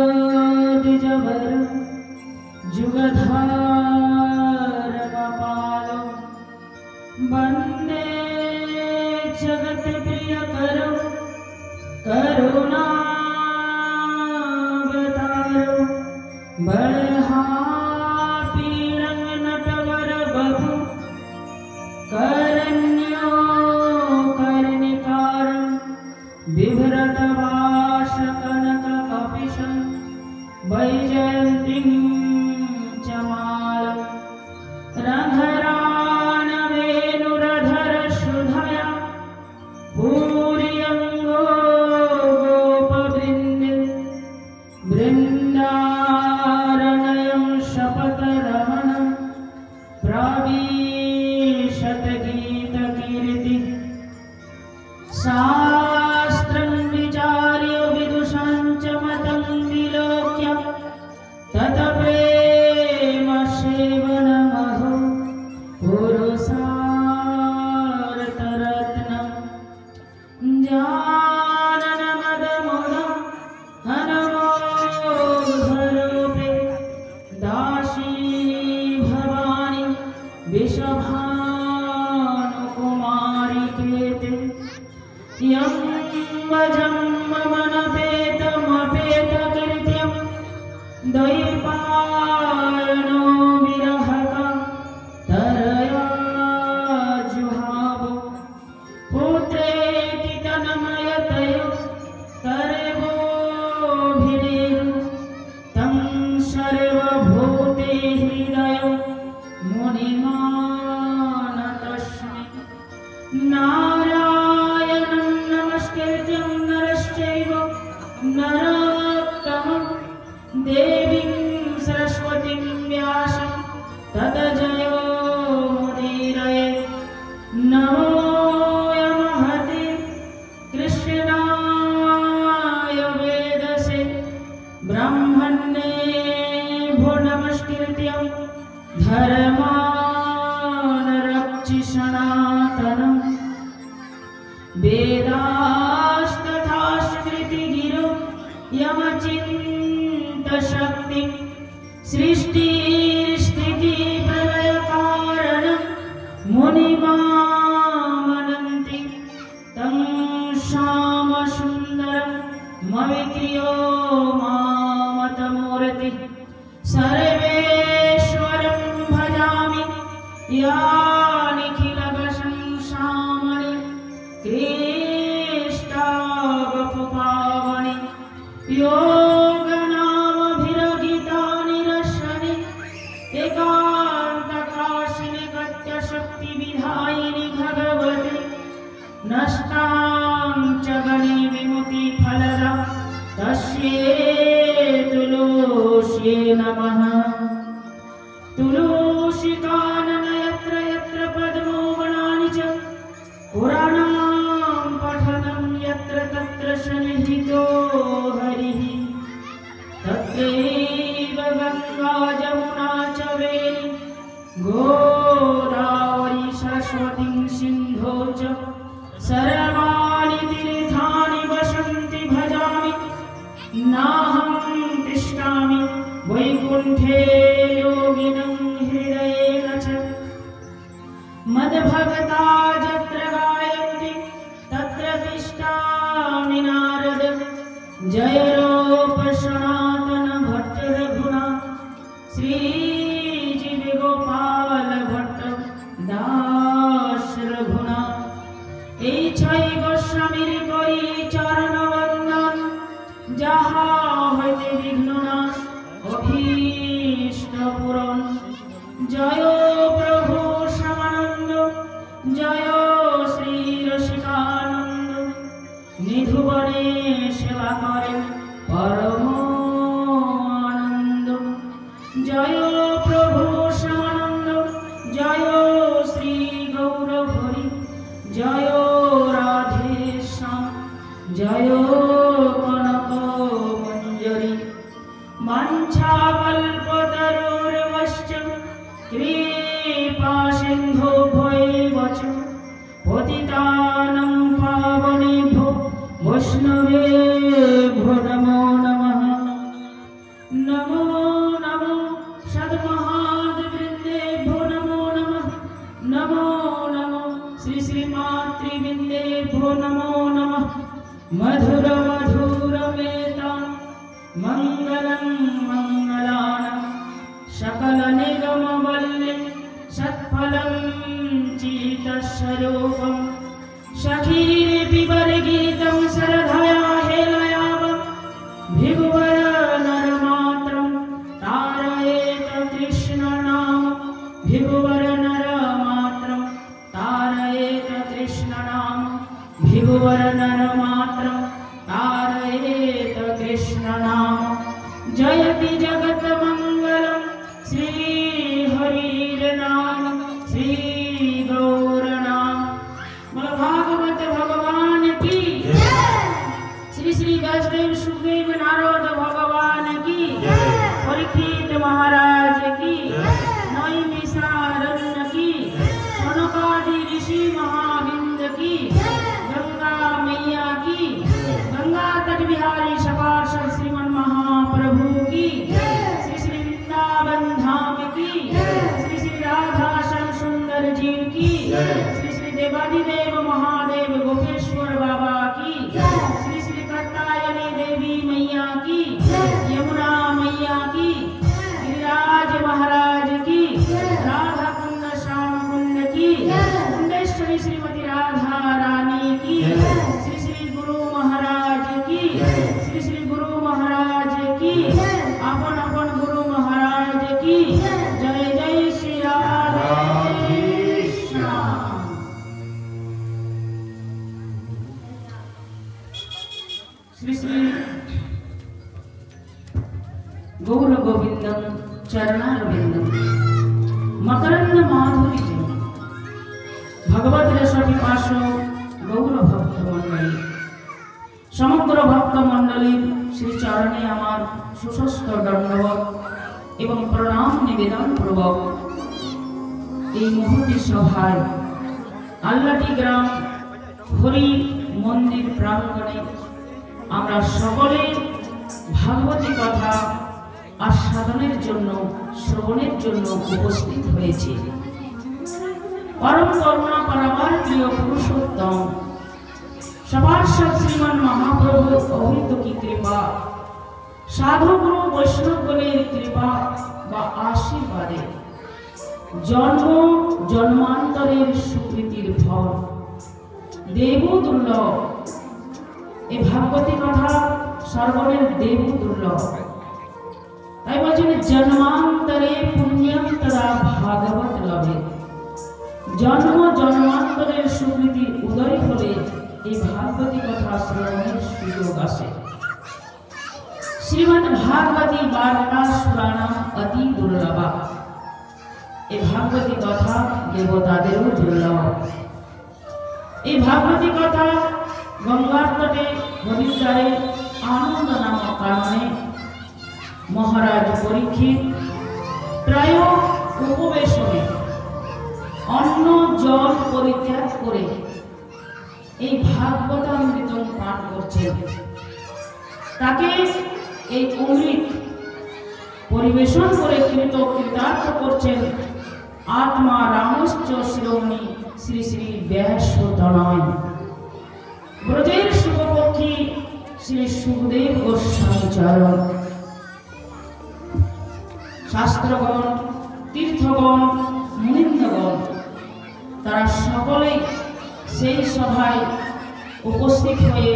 विशंभरद्विजवर जुगधर्मपालो वन्दे जगत्प्रियकरो करुणावतारो बलहापीडं नटवर बभु करण्यो कर्णिकारं बिभ्रतवाशकनककपिशं वैजयन्तीं च मालं रन्ध्रानवेणुरधरशुधया पूर्यङ्गो गोपवृन्दे बृन्दारण्यं शपथरमणं प्रविशतगीतकीर्तिः शास्त्रं विचार्य विदुषां च मतं विलोक्य तत्प्रेमसेवनमहो पुरुषार्थरत्नं जाननमदमुदं हनमोघरूपे दासी भवानी विषभानुकुमारिकेते यं वजम्ममनपेतमपेतकृत्यं द्वैपायनो विरहकं तरया जुहावो पुत्रेति तन्मयतयो तरेवोऽभिनेदु तं सर्वभूते हृदयो मुनिमानतस्मै नारायणं नमस्कृत्यं नरश्चैव नरोत्तमं देवीं सरस्वतीं व्यासं ततो मुदीरये नमो महते कृष्णाय वेदसे ब्रह्मणे भो नमस्कृत्यं धर्मान् रक्षि सनातनं वेदास्तथा स्मृतिगिरो यमचिन्तशक्तिं सृष्टिस्थितिप्रलयकारणं मुनिमामनन्ति तं श्यामसुन्दरं मविक्रियो मामतमूर्ति सर्वेश्वरं भजामि यानिखिलवशंसामणि कृष्णावपुपावनि योगनामभिरगितानि रसनि एकान्तकाशिनि कट्यशक्तिविधायिनि भगवते नष्टां च गणे विमुक्तिफलदा तस्यै तुलस्यै नमः तुलसीकानन यत्र यत्र पद्मो वनानि च पुराणां पठनं यत्र तत्र सन्निहितो हरिः तत्रैव गङ्गा जमुना च वेणी गोदावरी सरस्वती सिन्धो च सर्वाणि तीर्थानि वसन्ति भजामि नाहं तिष्ठामि वैकुण्ठे योगिनं हृदयेन च मद्भक्ता यत्र गायन्ति तत्र तिष्ठामि नारद जय रूप सनातन भट्ट रघुनाथ श्रीजीवगोपाल भट्ट दास रघुनाथ এই ছয় গোস্বামীর করি চরণ বন্দন যাহা হইতে বিঘ্ন নাশ অভীষ্ট পূরণ জয় প্রভু শ্যামানন্দ জয় শ্রী রসিকানন্দ নিধুবনে সেবা করেন পরম আনন্দ জয় প্রভু শ্যামানন্দ জয় শ্রী গৌরহরি জয় রাধে শ্যাম জয় কনক মঞ্জরি वाञ्छाकल्पतरुर्वश्च कृपासिन्धुभ्यैव च पतितानां पावनेभ्यो वैष्णवेभ्यो मधुर मधुरमेतं मङ्गलं मङ्गलानं सकलनिगमवल्लिं सत्फलं चित्तस्वरूपं सखीर्पिबर्गीतं सरधया हेलयावं भिगुवर नरमात्रं तारयेत कृष्णनाम भिगुवर नरमात्रं तारयेत कृष्णनाम भिगुवर नरमात्रं तारयेत कृष्णनाम जयति जगन्मङ्गलं श्रीहरिर्नाम श्रीगौरनाम। बोलो भागवत भगवान की श्री श्री वैष्णव सुखदेव नारद भगवान की परीक्षित महाराज की नैमिषारण्य की सनकादि ऋषि महाविंद की गंगा मैया की गंगा तट बिहारी सपार्षद श्रीमन महाप्रभु की श्री श्री वृंदावन धाम की श्री श्री राधा श्याम सुंदर जी की श्री श्री देवादिदेव महादेव गोपेश्वर बाबा की श्री श्री कात्यायनी देवी मैया की यमुना मैया की गिरिराज महाराज की राधा कुंड श्याम कुंड की कुंडेश्वरी श्रीमती राधा रानी की श्री श्री गुरु महाराज की श्री श्री गुरु महाराज की अपन अपन गुरु महाराज की जय जय श्री राधे श्याम। श्री श्री गौर गोविंदम चरणारविंदम मकरंद माधुरी भगवत रस पिपासु गौर भक्त मंडली समग्र भक्त मंडली श्री चरणे आमार सुशस्त दंडवत एवं प्रणाम निवेदन पूर्वक এই মুহূর্তে সভায় আল্লাটি গ্রাম হরি মন্দির প্রাঙ্গণে আমরা সকলে ভাগবতী কথা আস্বাদনের জন্য শ্রবণের জন্য উপস্থিত হয়েছি। परम करुणा परमार प्रिय पुरुषोत्तम सपार्षद श्रीमान महाप्रभु अहित की कृपा साधु गुरु वैष्णव गणेर कृपा बा आशीर्वादे जन्म जन्मांतरेर सुकृतिर फल देव दुर्लभ ए भागवती कथा सर्वनेर देव दुर्लभ ताई बोलेन जन्मांतरे पुण्यम तदा भागवत लभे जन्म जन्मांतरेर सुकृति उदय हले এই ভাগবতী কথা শ্রবণের সুযোগ আসে। শ্রীমদ্ ভাগবতী বার্তা পুরাণম অতি দুর্লভা এই ভাগবতী কথা দেবতাদেরও দুর্লভ। এই ভাগবতী কথা গঙ্গার তটে হরিদ্বারে আনন্দ নামক কারণে মহারাজ পরীক্ষিত প্রায় উপবেশনে অন্ন জল পরিত্যাগ করে এই ভাগবতামৃত পান করছেন। তাকে এই অমৃত পরিবেশন করে কৃতার্থ করছেন আত্মা রামশ্চ শিরোমণি শ্রী শ্রী ব্যাসতনয় ব্রজের শুভপক্ষী শ্রী সুখদেব গোস্বামী চরণ। শাস্ত্রগণ তীর্থগণ মুনিন্দগণ তারা সকলেই সেই সভায় উপস্থিত হয়ে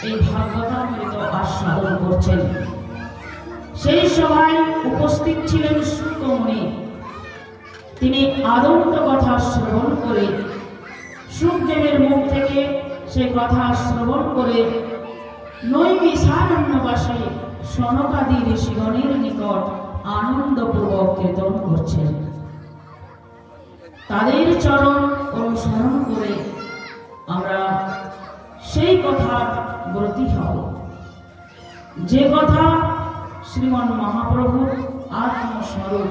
এই ভাগবতামৃত আস্বাদন করছেন। সেই সভায় উপস্থিত ছিলেন শুক মুনি। তিনি আদন্ত কথা শ্রবণ করে শুকদেবের মুখ থেকে সেই কথা শ্রবণ করে নৈমিষারণ্যবাসী সনকাদি ঋষিগণের নিকট আনন্দপূর্বক কীর্তন করছেন। তাদের চরণ অনুসরণ করে আমরা সেই কথার ব্রতী হব, যে কথা শ্রীমন মহাপ্রভু আত্মস্বরূপ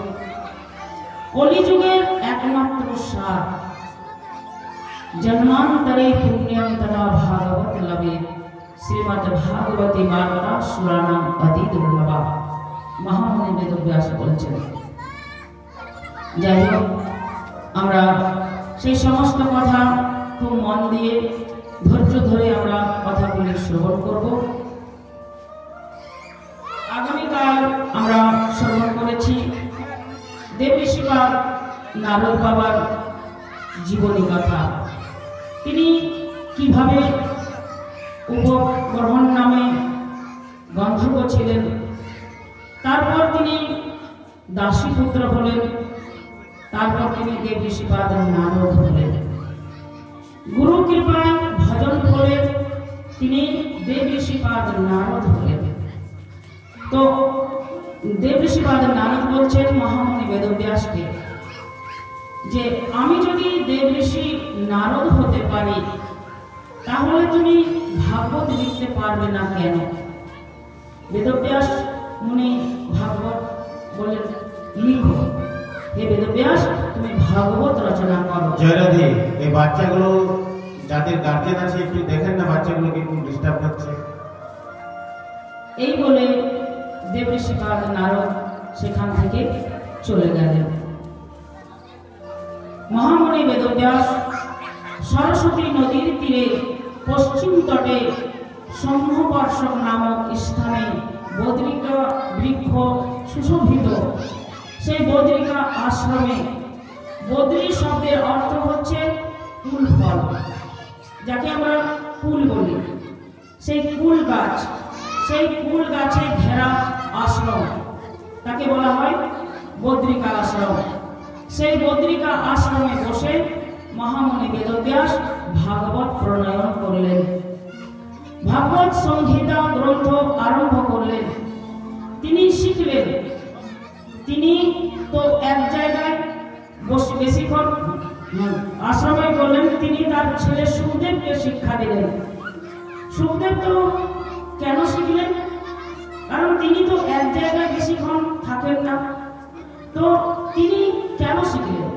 কলিযুগের একমাত্র সার। জন্মান্তরে পুণ্যম তদা ভাগবত লভে শ্রীমদ্ ভাগবতী বার্তা পুরাণম অতি দুর্লভা মহামুনি বেদব্যাস বলছেন। যাই হোক, আমরা সেই সমস্ত কথা খুব মন দিয়ে ধৈর্য ধরে আমরা কথাগুলি শ্রবণ করব। আগামীকাল আমরা শ্রবণ করেছি দেবঋষিপাদ নারদ বাবার জীবনী কথা। তিনি কিভাবে উপগ্রহণ নামে গন্ধর্ব ছিলেন, তারপর তিনি দাসীপুত্র হলেন, তারপর তিনি দেবঋষিপাদ নারদ হলেন। গুরু কৃপায় ভজন করে তিনি দেবঋষিপাদ নারদ হলেন। তো দেবঋষিপাদ নারদ বলছেন মহামুনি বেদব্যাসকে যে আমি যদি দেবঋষি নারদ হতে পারি তাহলে তুমি ভাগবত লিখতে পারবে না কেন? বেদব্যাস মুনি ভাগবত বলেন লিখো, হে বেদব্যাস তুমি ভাগবত রচনা করো। জয়রাধি, এই বাচ্চাগুলো যাদের গার্জেন আছে একটু দেখেন না বাচ্চাগুলো কিন্তু ডিস্টার্ব হচ্ছে। এই বলে দেবঋষিপাদ নারদ সেখান থেকে চলে গেলেন। মহামুনি বেদব্যাস সরস্বতী নদীর তীরে পশ্চিম তটে সম্ভবর্ষক নামক স্থানে বদ্রিকা বৃক্ষ সুশোভিত সেই বদ্রিকা আশ্রমে, বদ্রি শব্দের অর্থ হচ্ছে কুল ফল, যাকে আমরা কুল বলি, সেই কুল গাছ, সেই কুল গাছে ঘেরা আশ্রম তাকে বলা হয় বদ্রিকা আশ্রম। সেই বদ্রিকা আশ্রমে বসে মহামুনি বেদব্যাস ভাগবত প্রণয়ন করলেন, ভাগবত সংহিতা গ্রন্থ আরম্ভ করলেন। তিনি শিখলেন, তিনি তো এক জায়গায় বেশিক্ষণ আশ্রমে করলেন। তিনি তার ছেলে সুখদেবকে শিক্ষা দিলেন। সুখদেব তো কেন শিখলেন? কারণ তিনি তো এক জায়গায় বেশিক্ষণ থাকেন না, তো তিনি কেন শিখলেন?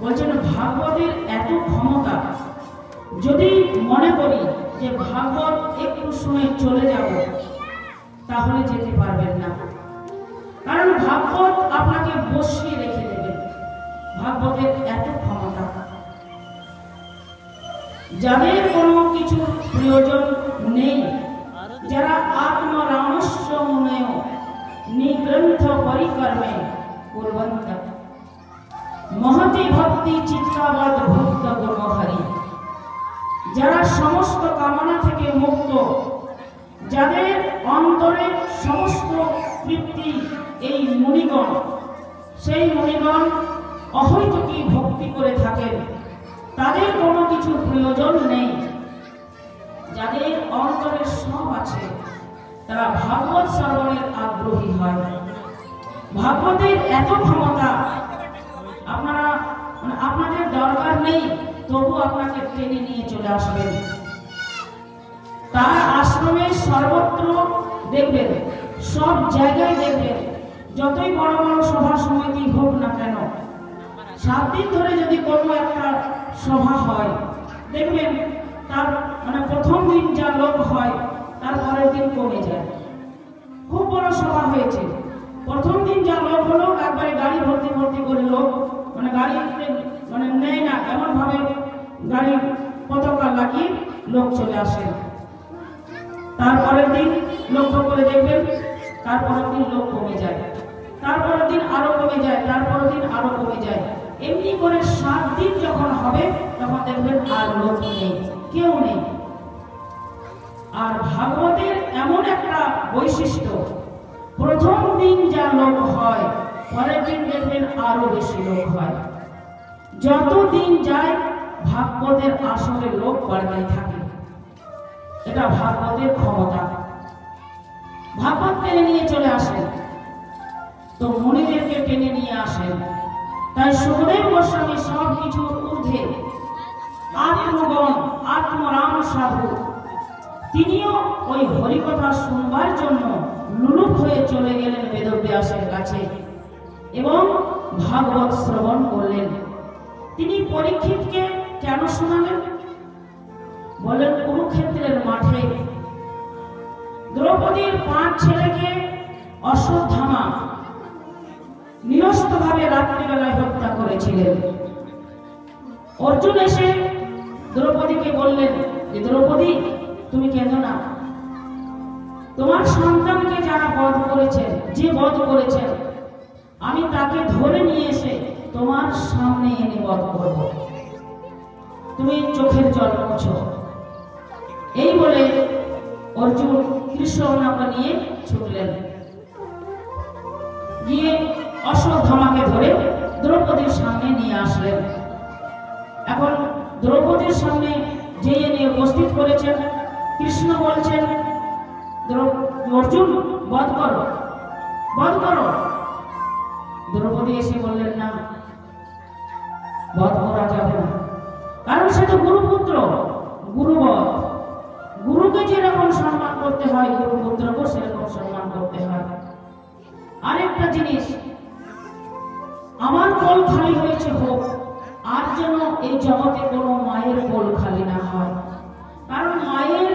বলছেন ভাগবতের এত ক্ষমতা, যদি মনে করি যে ভাগবত একটু সময় চলে যাব তাহলে যেতে পারবেন না, কারণ ভাগবত আপনাকে বসিয়ে রেখে দেবে। ভাগবতের এত ক্ষমতা, যাদের কোনো কিছু প্রয়োজন নেই, যারা আত্মরামস্য মুনেয় নিগ্রন্থ পরিকর্মে কুর্বন্ত মহতি ভক্তি চিত্তাবদ ভক্ত গুণহরি, যারা সমস্ত কামনা থেকে মুক্ত, যাদের অন্তরে সমস্ত তৃপ্তি এই মুনিগণ, সেই মুনিগণ অহৈতুকী ভক্তি করে থাকেন, তাদের কোনো কিছু প্রয়োজন নেই। যাদের অন্তরে সব আছে তারা ভাগবত শ্রবণের আগ্রহী হয়। ভাগবতের এত ক্ষমতা, আপনারা আপনাদের দরকার নেই তবু আপনাকে টেনে নিয়ে চলে আসবেন। তার আশ্রমে সর্বত্র দেখবেন, সব জায়গায় দেখবেন, যতই বড় বড় সভা সমিতি হোক না কেন, 7 দিন ধরে যদি কোনো একটা সভা হয় দেখবেন তার প্রথম দিন যা লোক হয় তার পরের দিন কমে যায়। খুব বড় সভা হয়েছে, প্রথম দিন যা লোক হলো একবারে গাড়ি ভর্তি ভর্তি করে লোক, গাড়ি নেয় না, এমন ভাবে গাড়ি পতাকা লাগিয়ে লোক চলে আসে। তারপরের দিন লক্ষ্য করে দেখবেন তারপরের দিন লোক কমে যায়, তারপরের দিন আরো কমে যায়, তারপরের দিন আরো কমে যায়। এমনি করে 7 দিন যখন হবে তখন দেখবেন আর লোক নেই, কেউ নেই। আর ভাগবতের এমন একটা বৈশিষ্ট্য, প্রথম দিন যা লোক হয় পরের দিন দেখবেন আরো বেশি লোক হয়। যত দিন যায় ভাগবতের আসলে লোক বাড়তে থাকে। এটা ভাগবতের ক্ষমতা। ভাগবত টেনে নিয়ে চলে আসেন, তো মুনিদেরকে টেনে নিয়ে আসেন। তাই সুখদেব গোস্বামী সব কিছুর ঊর্ধ্বে আত্মগণ, আত্মরাম সাধু, তিনিও ওই হরিকথা শুনবার জন্য লুলুপ হয়ে চলে গেলেন বেদব্যাসের কাছে এবং ভাগবত শ্রবণ করলেন। তিনি পরীক্ষিতকে কেন শোনালেন? বলেন কুরুক্ষেত্রের মাঠে দ্রৌপদীর 5 ছেলেকে অশ্বত্থামা নিরস্তভাবে রাত্রিবেলায় হত্যা করেছিলেন। অর্জুন এসে দ্রৌপদীকে বললেন যে দ্রৌপদী তুমি কেঁদো না, তোমার সন্তানকে যারা বধ করেছেন, যে বধ করেছেন, আমি তাকে ধরে নিয়ে এসে তোমার সামনে এনে বধ করব, তুমি চোখের জল মুছো। এই বলে অর্জুন কৃষ্ণকে নিয়ে ছুটলেন, গিয়ে অশ্বত্থামাকে ধরে দ্রৌপদীর সামনে নিয়ে আসলেন। এখন দ্রৌপদীর সামনে যে এনে উপস্থিত করেছেন, কৃষ্ণ বলছেন অর্জুন বধ করো, বধ করো। দ্রৌপদী এসে বললেন না, বধ করা যাবে না, কারণ সে তো গুরুপুত্র, গুরুবধ। গুরুকে যেরকম সম্মান করতে হয়, গুরুপুত্রকেও সেরকম সম্মান করতে হয়। আরেকটা জিনিস, আমার কোল খালি হয়েছে হোক, আর যেন এই জগতে কোনো মায়ের কোল খালি না হয়। কারণ মায়ের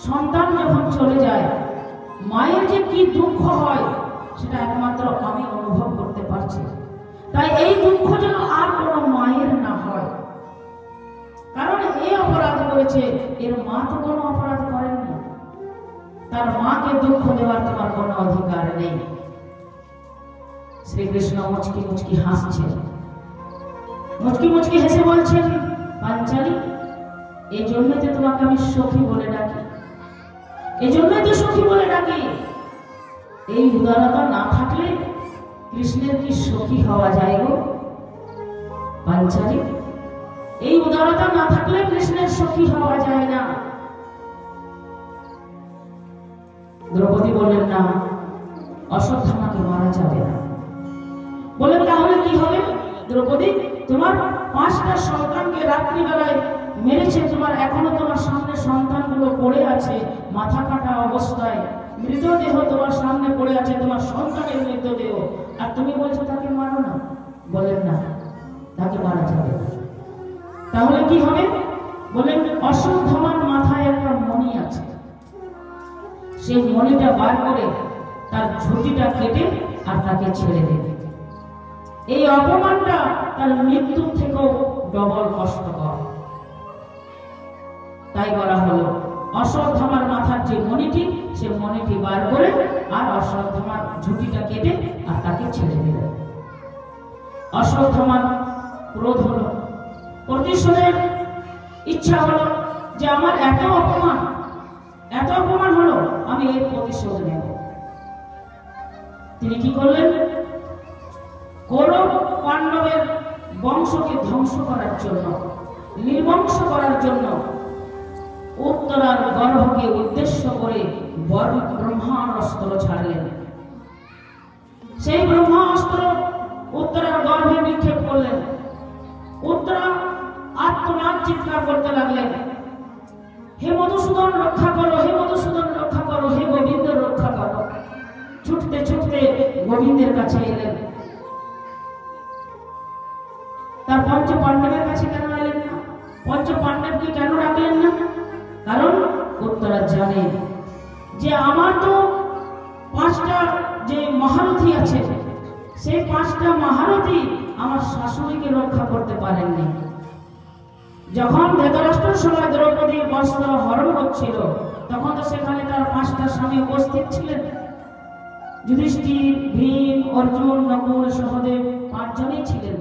সন্তান যখন চলে যায়, মায়ের যে কি দুঃখ হয় সেটা একমাত্র আমি অনুভব করতে পারছি। তাই এই দুঃখ যেন আর কোনো মায়ের না হয়। কারণ এই অপরাধ করেছে, এর মা তো কোনো অপরাধ করেননি, তার মাকে দুঃখ দেওয়ার তোমার কোনো অধিকার নেই। শ্রীকৃষ্ণ মুচকি মুচকি হাসছেন, মুচকি মুচকি হেসে বলছেন, পাঞ্চালী, এই জন্যই তো তোমাকে আমি সখী বলে ডাকি, এই জন্যই তো সখী বলে ডাকি। এই উদারতা না থাকলে কৃষ্ণের কি সখী হওয়া যায় গো পাঞ্চালী? এই উদারতা না থাকলে কৃষ্ণের সখী হওয়া যায় না। দ্রৌপদী বললেন না, অশ্বত্থামাকে মারা যাবে না। বলেন তাহলে কি হবে? দ্রৌপদী, তোমার 5টা সন্তানকে রাত্রিবেলায় মেরেছে, তোমার এখনো তোমার সামনে সন্তানগুলো পড়ে আছে মাথা কাটা অবস্থায়, মৃতদেহ তোমার সামনে পড়ে আছে, তোমার সন্তানের মৃতদেহ, আর তুমি বলছো তাকে মারো না। বলেন না, তাকে মারা যাবে না। তাহলে কি হবে? বলেন অশ্বত্থামার মাথায় একটা মণি আছে, সেই মণিটা বার করে তার ঝুঁটিটা কেটে আর তাকে ছেড়ে দেবে। এই অপমানটা তার মৃত্যুর থেকেও ডবল কষ্টকর। তাই করা হলো, অশ্বত্থামার মাথার যে মণিটি, সে মণিটি বার করে আর অশ্বত্থামার ঝুঁটিটা কেটে আর তাকে ছেড়ে দিল। অশ্বত্থামার ক্রোধ হলো, প্রতিশোধের ইচ্ছা হলো যে আমার এত অপমান হলো, আমি এর প্রতিশোধ নেব। তিনি কি করলেন? কৌরব পাণ্ডবের বংশকে ধ্বংস করার জন্য, নির্বংশ করার জন্য উত্তরার গর্ভকে উদ্দেশ্য করে ব্রহ্মাস্ত্র ছাড়লেন। সেই ব্রহ্মাস্ত্র উত্তরার গর্ভে নিক্ষেপ করলেন। উত্তরা আত্মনাদ চিৎকার করতে লাগলেন, হে মধুসূদন রক্ষা করো, হে মধুসূদন রক্ষা করো, হে গোবিন্দ রক্ষা করো। ছুটতে ছুটতে গোবিন্দের কাছে এলেন। তার পঞ্চ পাণ্ডবের কাছে কেন এলেন না? পঞ্চ পাণ্ডবকে কেন ডাকলেন না? কারণ উত্তরা জানে যে আমার তো 5টা যে মহারথী আছে, সেই 5টা মহারথী আমার শাশুড়িকে রক্ষা করতে পারেননি। যখন ধৃতরাষ্ট্রের সময় দ্রৌপদীর বস্ত্র হরণ হচ্ছিল, তখন তো সেখানে তার 5টা স্বামী উপস্থিত ছিলেন। যুধিষ্ঠির, ভীম, অর্জুন, নকুল, সহদেব 5 জনই ছিলেন।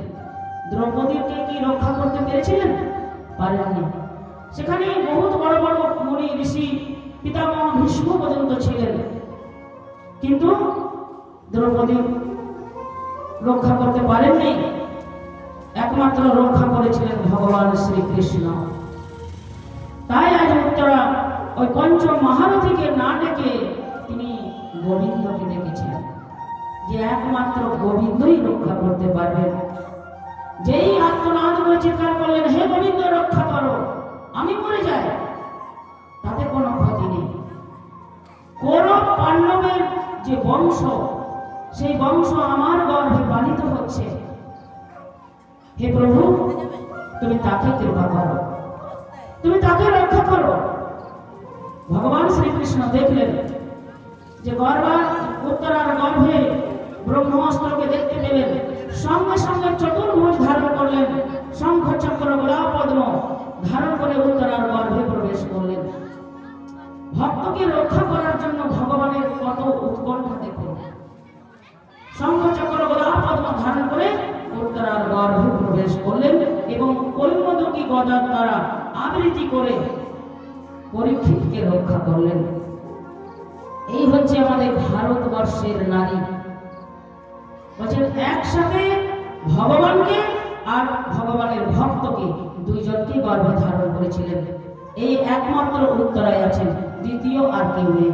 দ্রৌপদীকে কি রক্ষা করতে পেরেছিলেন? পারেননি। সেখানে বহুত বড় বড় মুনি ঋষি, পিতামহ ভীষ্ম পর্যন্ত ছিলেন, কিন্তু দ্রৌপদী রক্ষা করতে পারেননি। একমাত্র রক্ষা করেছিলেন ভগবান শ্রীকৃষ্ণ। তাই আজ উত্তরা ওই পঞ্চ মহারথীকে না ডেকে তিনি গোবিন্দকে ডেকেছিলেন, যে একমাত্র গোবিন্দই রক্ষা করতে পারবেন। যেই আত্মনাদ করে চিৎকার করলেন, হে গোবিন্দ রক্ষা করো, আমি মরে যাই, তাতে কোনো ক্ষতি নেই। কৌরব পাণ্ডবের যে বংশ, সেই বংশ আমার গর্ভে পালিত হচ্ছে। হে প্রভু, তুমি তাকে কৃপা করো, তুমি তাকে রক্ষা করো। ভগবান শ্রীকৃষ্ণ দেখলেন যে উত্তরার গর্ভে ব্রহ্মাস্ত্রকে দেখতে পেলেন, সঙ্গে সঙ্গে চতুর্ভুজ ধারণ করলেন, শঙ্খ চক্র গদা পদ্ম ধারণ করে উত্তরার গর্ভে প্রবেশ করলেন। ভক্তকে রক্ষা করার জন্য ভগবানের কত উৎকণ্ঠা দেখুন। শঙ্খ চক্র গদা পদ্ম ধারণ করে উত্তরার গর্ভে প্রবেশ করলেন এবং কৈমোদকী গদার দ্বারা আবৃত্তি করে পরীক্ষিতকে রক্ষা করলেন। এই হচ্ছে আমাদের ভারতবর্ষের নারী। বলছেন একসাথে ভগবানকে আর ভগবানের ভক্তকে দুইজনকে গর্ভে ধারণ করেছিলেন। এই একমাত্র উত্তরায় আছেন, দ্বিতীয় আর কেউ নেই।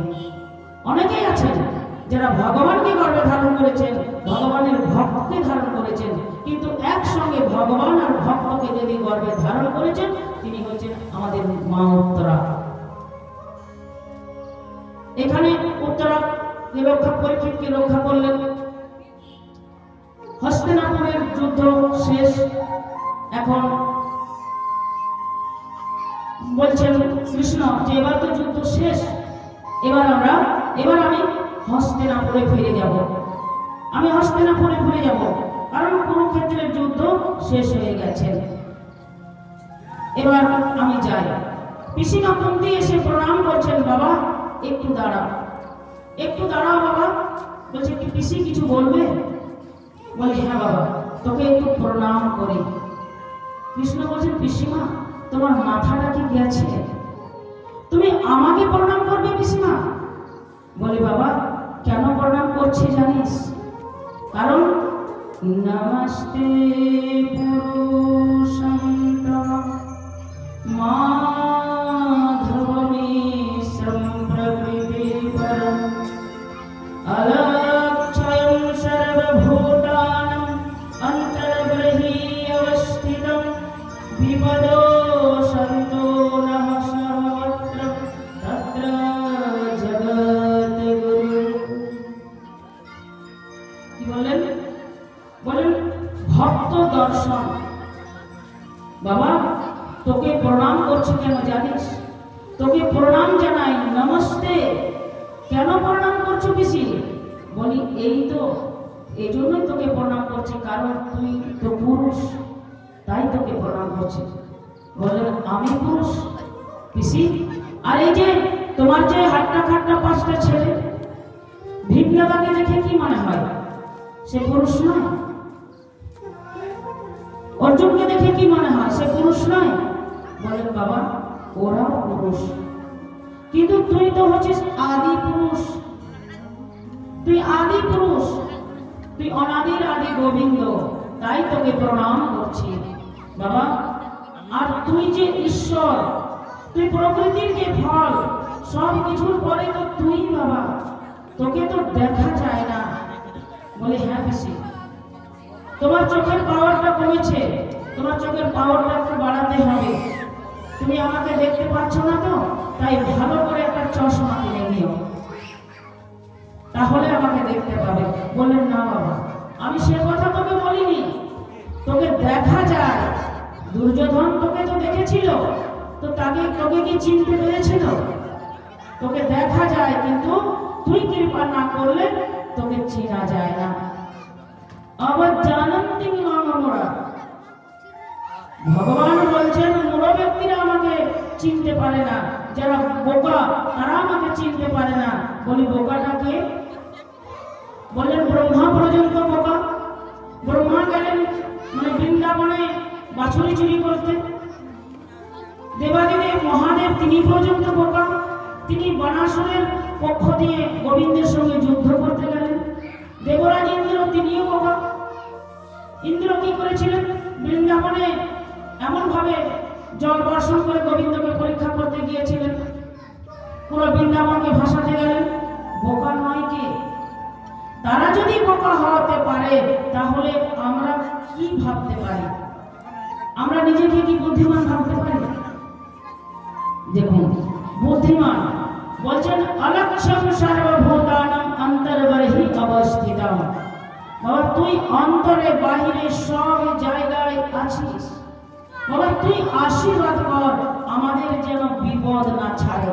অনেকেই আছেন যারা ভগবানকে গর্ভে ধারণ করেছেন, ভগবানের ভক্তকে ধারণ করেছেন, কিন্তু একসঙ্গে ভগবান আর ভক্তকে যদি গর্ভে ধারণ করেছেন তিনি হচ্ছেন আমাদের মা উত্তরা। এখানে উত্তরা রক্ষা পরীক্ষিতকে রক্ষা করলেন। হস্তিনাপুরের যুদ্ধ শেষ। এখন বলছেন কৃষ্ণ যে এবার তো যুদ্ধ শেষ, এবার আমি হস্তিনাপুরে ফিরে যাব। আমি হস্তিনাপুরে ফিরে যাব, কারণ কুরুক্ষেত্রের যুদ্ধ শেষ হয়ে গেছে। এবার আমি যাই। পিসিমা কুন্তি এসে প্রণাম করছেন, বাবা একটু দাঁড়াও বাবা। বলছে কি পিসি কিছু বলবে? বলে হ্যাঁ বাবা, তোকে একটু প্রণাম করি। কৃষ্ণ বলছেন পিসিমা তোমার মাথাটা কি গেছে? তুমি আমাকে প্রণাম করবে পিসিমা? বলে বাবা কেন প্রণাম করছি জানিস? কারণ নমস্তে পুরুষোত্তম মাধবমে সম্প্রকৃতি পরম অলক্ষয়ং সর্বভূতানাং অন্তর্বহি অবস্থিতং বিপদো সন্তো নঃ সর্বত্র তত্র জগদ্গুরু। কি বলেন? ভক্ত দর্শন। বাবা তোকে প্রণাম করছি কেন জানিস? তোকে প্রণাম জানাই, নমস্তে। কেন প্রণাম করছো পিসি? বলি এই তো এই জন্যই তোকে প্রণাম করছি, কারণ তুই তো পুরুষ, তাই তোকে প্রণাম করছি। বললেন আমি পুরুষ পিসি? আর এই যে তোমার যে হাট্টা খাট্টা পাঁচটা ছেলে, ভিন্নতাকে দেখে কি মনে হয় সে পুরুষ নয়? অর্জুনকে দেখে কি মনে হয় সে পুরুষ নয়? বলেন বাবা ওরা পুরুষ, কিন্তু তুই তো হচ্ছিস আদি পুরুষ। তুই আদি পুরুষ, তুই অনাদির আদি গোবিন্দ, তাই তোকে প্রণাম করছি বাবা। আর তুই যে ঈশ্বর, তুই প্রকৃতির যে ফল, সব কিছুর পরে তো তুই বাবা, তোকে তো দেখা যায় না। বলে হ্যাঁ পিসি তোমার চোখের পাওয়ারটা কমেছে, তোমার চোখের পাওয়ারটা একটু বাড়াতে হবে। তুমি আমাকে দেখতে পাচ্ছ না তো, তাই ভালো করে একটা চশমা কিনে নিও, তাহলে আমাকে দেখতে পাবে। বললেন না বাবা আমি সে কথা তোকে বলিনি, তোকে দেখা যায়। দুর্যোধন তোকে তো দেখেছিল, তো তোকে কি চিনতে পেরেছিল? তোকে দেখা যায়, কিন্তু তুই কৃপা না করলে তোকে চেনা যায় না। আবার জানান তিনি মামরা, ভগবান বলছেন মূঢ় ব্যক্তিরা আমাকে চিনতে পারে না, যারা বোকা তারা আমাকে চিনতে পারে না। বলি বোকাটা কে? বললেন ব্রহ্মা পর্যন্ত বোকা। ব্রহ্মা গেলেন মানে বৃন্দাবনে বাছুরি চুরি করতে। দেবাদিদেব মহাদেব তিনি পর্যন্ত বোকা, তিনি বানাসুরের পক্ষ দিয়ে গোবিন্দের সঙ্গে যুদ্ধ করতে গেলেন। দেবরাজ ইন্দ্র তিনিও বোকা। ইন্দ্র কি করেছিলেন? বৃন্দাবনে এমন ভাবে জল বর্ষণ করে গোবিন্দকে পরীক্ষা করতে গিয়েছিলেন, পুরো বৃন্দাবনকে ভাসাতে গেলেন। বোকা নয় কে? তারা যদি বোকা হতে পারে তাহলে আমরা কি ভাবতে পারি? আমরা নিজেকে কি বুদ্ধিমান ভাবতে পারি? দেখুন বুদ্ধিমান বলছেন অলক্ষম সর্বভূতানাং অন্তর্বহি অবস্থিতম। বাবা তুই অন্তরে বাহিরে সব জায়গায় আছিস। বাবা তুই আশীর্বাদ কর আমাদের যেন বিপদ না ছাড়ে।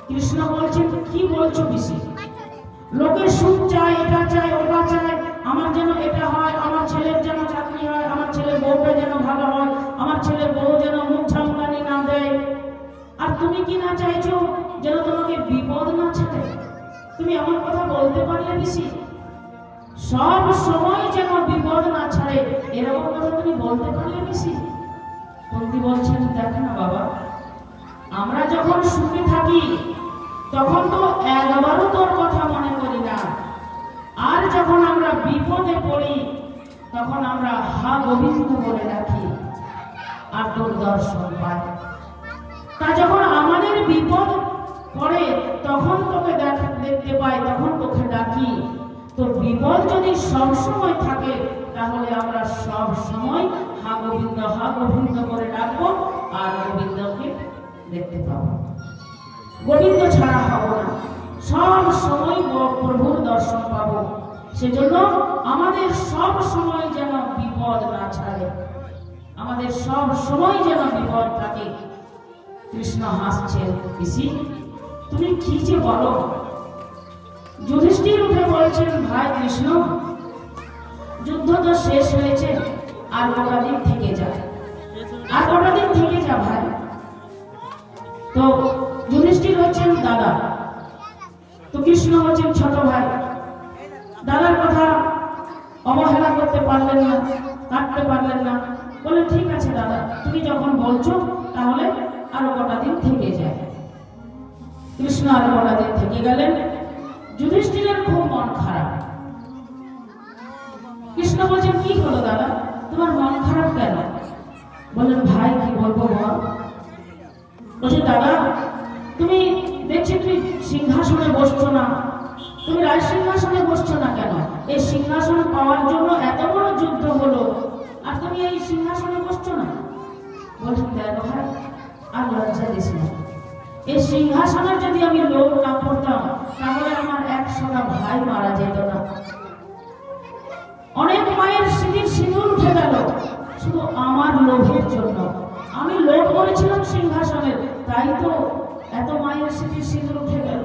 কৃষ্ণ বলছেন কি বলছো পিসি? লোকে সুখ চায়, এটা চায়, ওটা চায়, আমার যেন এটা হয়, আমার ছেলের যেন চাকরি হয়, আমার ছেলের বউটা যেন ভালো হয়, আমার ছেলের বউ যেন মুখ ঝামকানি না দেয়। আর তুমি কি না চাইছো যেন তোমাকে বিপদ না ছাড়ে? তুমি আমার কথা বলতে পারলে বেশি, সব সময় যেন বিপদ না ছাড়ে এরকম কথা তুমি বলতে পারলে বেশি। কুন্তী বলছেন, দেখ না বাবা, আমরা যখন সুখে থাকি তখন তো একবারও তোর কথা মনে করি না, আর যখন আমরা বিপদে পড়ি তখন আমরা হা গোবিন্দ বলে রাখি আর তোর দর্শন পাই। তা যখন আমাদের বিপদ পড়ে তখন তোকে দেখতে পাই, তখন তোকে ডাকি। তোর বিপদ যদি সব সময় থাকে তাহলে আমরা সব সময় হা গোবিন্দ করে ডাকবো আর গোবিন্দকে দেখতে পাবো। গোবিন্দ ছাড়া হবো না, সব সময় প্রভুর দর্শন পাবো। সেজন্য আমাদের সব সময় যেন বিপদ না ছাড়ে, আমাদের সব সময় যেন বিপদ থাকে। কৃষ্ণ হাসছেন, পিসি তুমি কি যে বলো। যুধিষ্ঠির উঠে বলছেন, ভাই কৃষ্ণ, যুদ্ধ তো শেষ হয়েছে, আর কটা দিন থেকে যা, আর কটা দিন থেকে যা ভাই। তো যুধিষ্ঠির হচ্ছেন দাদা, তো কৃষ্ণ হচ্ছেন ছোট ভাই। দাদার কথা অবহেলা করতে পারলেন না, কাটতে পারলেন না। বলে ঠিক আছে দাদা, তুমি যখন বলছো তাহলে আরো কটা দিন থেকে যায়। কৃষ্ণ আরো কটা দিন থেকে গেলেন। যুধিষ্ঠিরের খুব মন খারাপ। কৃষ্ণ বলছেন, কি হলো দাদা, তোমার মন খারাপ কেন? বললেন, ভাই কি বলবো বল। বলছে, দাদা তুমি দেখছি তুমি সিংহাসনে বসছো না, তুমি রাজ সিংহাসনে বসছো না কেন? এই সিংহাসন পাওয়ার জন্য এত বড় যুদ্ধ হলো, আর তুমি এই সিংহাসনে বসছো না। বলছেন, দেখো ভাই, আর লজ্জা দিস না। এই সিংহাসনের যদি আমি লোভ না করতাম তাহলে আমার 100টা ভাই মারা যেত না। অনেক মায়ের স্মৃতির সিঁদুর উঠে গেল শুধু আমার লোভের জন্য। আমি লোভ করেছিলাম সিংহাসনের, তাই তো এত মায়ের স্মৃতির সিঁদুর উঠে গেল।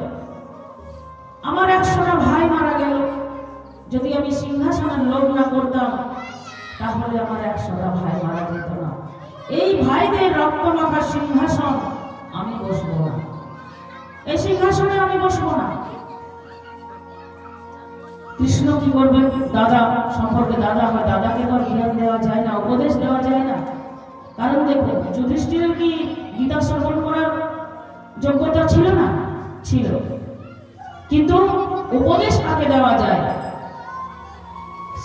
আমার 100টা ভাই মারা গেল। যদি আমি সিংহাসনের লোভ না করতাম তাহলে আমার 100টা ভাই মারা যেত না। এই ভাইদের রক্ত মাখা সিংহাসন আমি বসবো না, এই সিংহাসনে আমি বসবো না। কৃষ্ণ কি করবেন? দাদা সম্পর্কে দাদা, আমার দাদাকে তো জ্ঞান দেওয়া যায় না, উপদেশ দেওয়া যায় না। কারণ দেখুন, যুধিষ্ঠিরের কি গীতা শ্রবণ করার যোগ্যতা ছিল না? ছিল, কিন্তু উপদেশ কাকে দেওয়া যায়?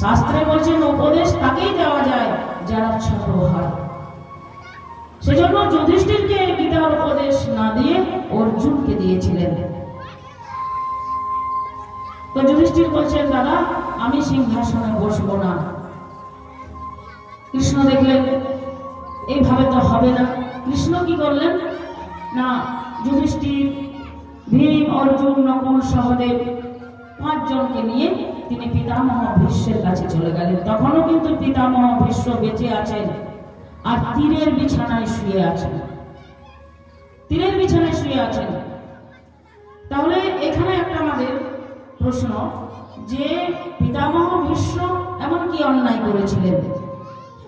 শাস্ত্রে বলছেন উপদেশ তাকেই দেওয়া যায় যারা ছোট হয়। সেজন্য যুধিষ্ঠিরকে গীতার উপদেশ না দিয়ে অর্জুনকে দিয়েছিলেন। তো যুধিষ্ঠির বলছেন, দাদা আমি সিংহাসনে বসবো না। কৃষ্ণ দেখলেন এইভাবে তো হবে না। কৃষ্ণ কি করলেন না, যুধিষ্ঠির, ভীম, অর্জুন, নকুল, সহদেব 5 জনকে নিয়ে তিনি পিতামহ ভীষ্মের কাছে চলে গেলেন। তখনও কিন্তু পিতামহ ভীষ্ম বেঁচে আছেন আর তীরের বিছানায় শুয়ে আছেন, তীরের বিছানায় শুয়ে আছেন। তাহলে এখানে একটা আমাদের প্রশ্ন, যে পিতামহ ভীষ্ম এমন কি অন্যায় করেছিলেন?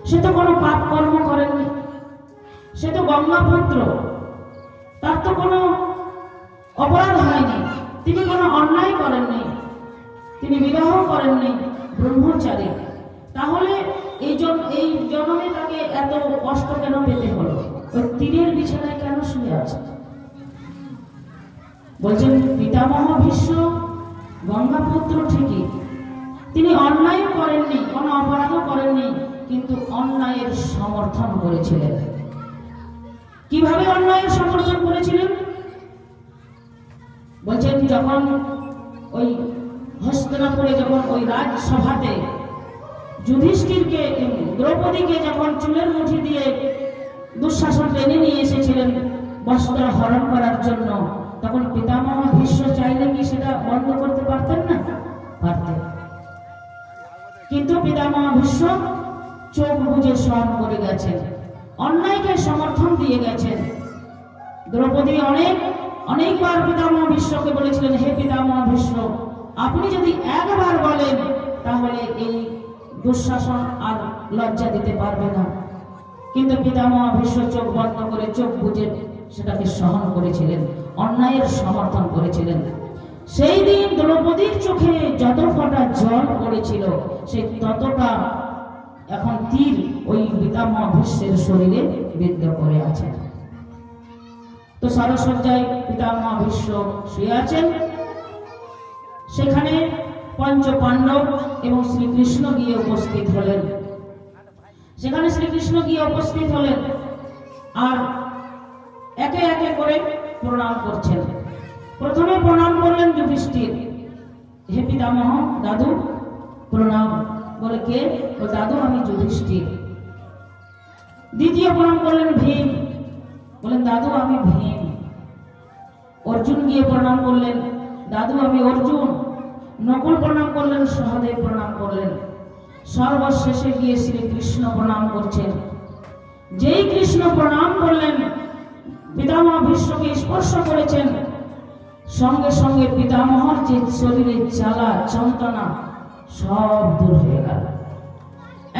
সে তো কোনো পাপ কর্ম করেননি, সে তো গঙ্গাপুত্র, তার তো কোনো অপরাধ হয়নি, তিনি কোনো অন্যায় করেননি, তিনি বিবাহ করেননি, ব্রহ্মচারী। তাহলে এই জন্মে তাকে এত কষ্ট কেন পেতে হলো? ওই তীরের বিছানায় কেন শুয়ে আছে? বলছেন, পিতামহ ভীষ্ম গঙ্গাপুত্র ঠিকই, তিনি অন্যায় করেননি, কোনো অপরাধও করেননি, কিন্তু অন্যায়ের সমর্থন করেছিলেন। কিভাবে অন্যায়ের সমর্থন করেছিলেন? বলছেন, যখন ওই হস্তিনাপুরে যখন ওই রাজসভাতে যুধিষ্ঠিরকে, দ্রৌপদীকে যখন চুলের মুঠি দিয়ে দুঃশাসন টেনে নিয়ে এসেছিলেন বস্ত্র হরণ করার জন্য, তখন পিতামহ ভীষ্ম চাইলে কি সেটা বন্ধ করতে পারতেন না? পারতেন। কিন্তু পিতামহ ভীষ্ম চোখ বুজে সহন করে গেছেন, অন্যায়কে সমর্থন দিয়ে গেছেন। দ্রৌপদী অনেকবার পিতামহ ভীষ্মকে বলেছিলেন, হে পিতামহ ভীষ্ম, আপনি যদি একবার বলেন তাহলে এই দুঃশাসন আর লজ্জা দিতে পারবে না। কিন্তু পিতামহ ভীষ্ম চোখ বন্ধ করে, চোখ বুজে সেটাকে সহন করেছিলেন, অন্যায়ের সমর্থন করেছিলেন। সেই দিন দ্রৌপদীর চোখে যত ফোঁটা জল পড়েছিল, সেই ততটা এখন তীর ওই পিতামহ ভীষ্মের শরীরে বিদ্ধ করে আছে। তো সারসজ্জায় পিতামহ ভীষ্ম শুয়ে আছেন। সেখানে পঞ্চ পাণ্ডব এবং শ্রীকৃষ্ণ গিয়ে উপস্থিত হলেন। সেখানে শ্রীকৃষ্ণ গিয়ে উপস্থিত হলেন আর একে একে করে প্রণাম করছেন। প্রথমে প্রণাম করলেন যুধিষ্ঠির, হে পিতামহ, দাদু প্রণাম। বলে কে? ও দাদু, আমি যুধিষ্ঠির। দ্বিতীয় প্রণাম করলেন ভীম, বলেন দাদু আমি ভীম। অর্জুন গিয়ে প্রণাম করলেন, দাদু আমি অর্জুন। নকুল প্রণাম করলেন, সহদেব প্রণাম করলেন। সর্বশেষে গিয়ে শ্রীকৃষ্ণ প্রণাম করছেন। যেই কৃষ্ণ প্রণাম করলেন, পিতামহ ভীষ্মকে স্পর্শ করেছেন, সঙ্গে সঙ্গে পিতামহর যে শরীরে জ্বালা যন্ত্রণা সব দূর হয়ে গেল।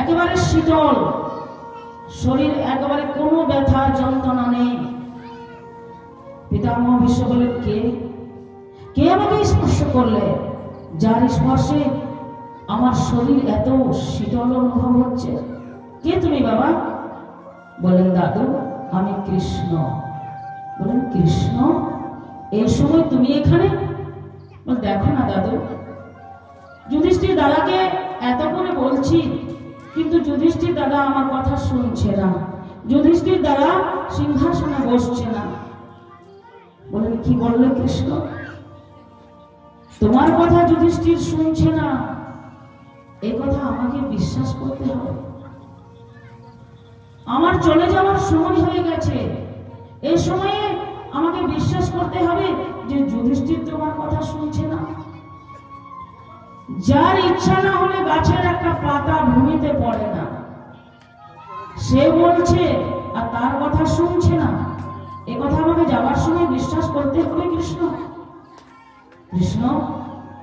একেবারে শীতল শরীর, একেবারে কোনো ব্যথা যন্ত্রণা নেই। পিতামহ ভীষ্ম বলেন, কে কে আমাকে স্পর্শ করলে, যার স্পর্শে আমার শরীর এত শীতল অনুভব হচ্ছে? কে তুমি বাবা? বলেন দাদু আমি কৃষ্ণ। বলেন কৃষ্ণ, এই সময় তুমি এখানে? বল দেখো না দাদু, যুধিষ্ঠির দাদাকে এত করে বলছি, কিন্তু যুধিষ্ঠির দাদা আমার কথা শুনছে না, যুধিষ্ঠির দাদা সিংহাসনে বসছে না। বলেন কি বললে কৃষ্ণ? তোমার কথা যুধিষ্ঠির শুনছে না, এই কথা আমাকে বিশ্বাস করতে হবে। আমার চলে যাওয়ার সময় হয়ে গেছে, এই সময়ে আমাকে বিশ্বাস করতে হবে যে যুধিষ্ঠির তোমার কথা শুনছে না। যার ইচ্ছা না হলে গাছের একটা পাতা ভূমিতে পড়ে না, সে বলছে আর তার কথা শুনছে না, এ কথা আমাকে যাবার সময় বিশ্বাস করতে হবে কৃষ্ণ। কৃষ্ণ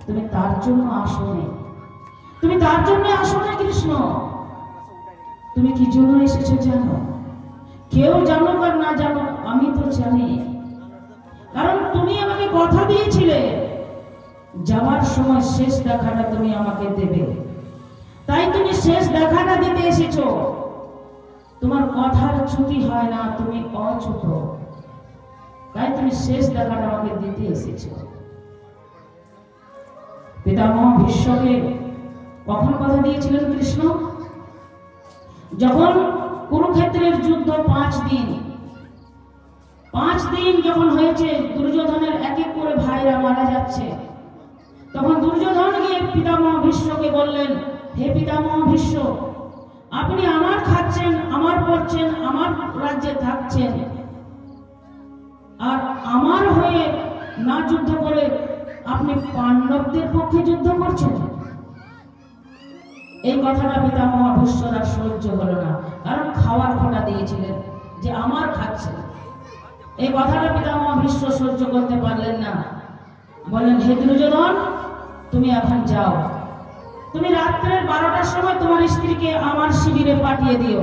তুমি তার জন্য আসোনি, তুমি তার জন্য আসোনি কৃষ্ণ। তুমি কি জন্য এসেছো জানো? কেউ জানো আর না জানো, আমি তো জানি, কারণ তুমি আমাকে কথা দিয়েছিলে যাওয়ার সময় শেষ দেখাটা তুমি আমাকে দেবে, তাই তুমি শেষ দেখাটা দিতে এসেছো। তোমার কথার চ্যুতি হয় না, তুমি অচ্যুত, তাই তুমি শেষ দেখাটা আমাকে দিতে এসেছো। পিতামহ ভীষ্মকে কখন কথা দিয়েছিলেন কৃষ্ণ? যখন কুরুক্ষেত্রের যুদ্ধ 5 দিন যখন হয়েছে, দুর্যোধনের এক এক করে ভাইরা মারা যাচ্ছে, তখন দুর্যোধন গিয়ে পিতামহ ভীষ্মকে বললেন, হে পিতামহ ভীষ্ম, আপনি আমার খাচ্ছেন, আমার পড়ছেন, আমার রাজ্যে থাকছেন, আর আমার হয়ে না যুদ্ধ করে আপনি পাণ্ডবদের পক্ষে যুদ্ধ করছেন। এই কথাটা পিতামহ ভীষ্মের আর সহ্য হলো না, কারণ খাওয়ার খোটা দিয়েছিলেন যে আমার খাচ্ছেন। এই কথাটা পিতামহ ভীষ্ম সহ্য করতে পারলেন না। বলেন, হে দুর্যোধন, তুমি এখন যাও, তুমি রাত্রের 12টার সময় তোমার স্ত্রীকে আমার শিবিরে পাঠিয়ে দিও,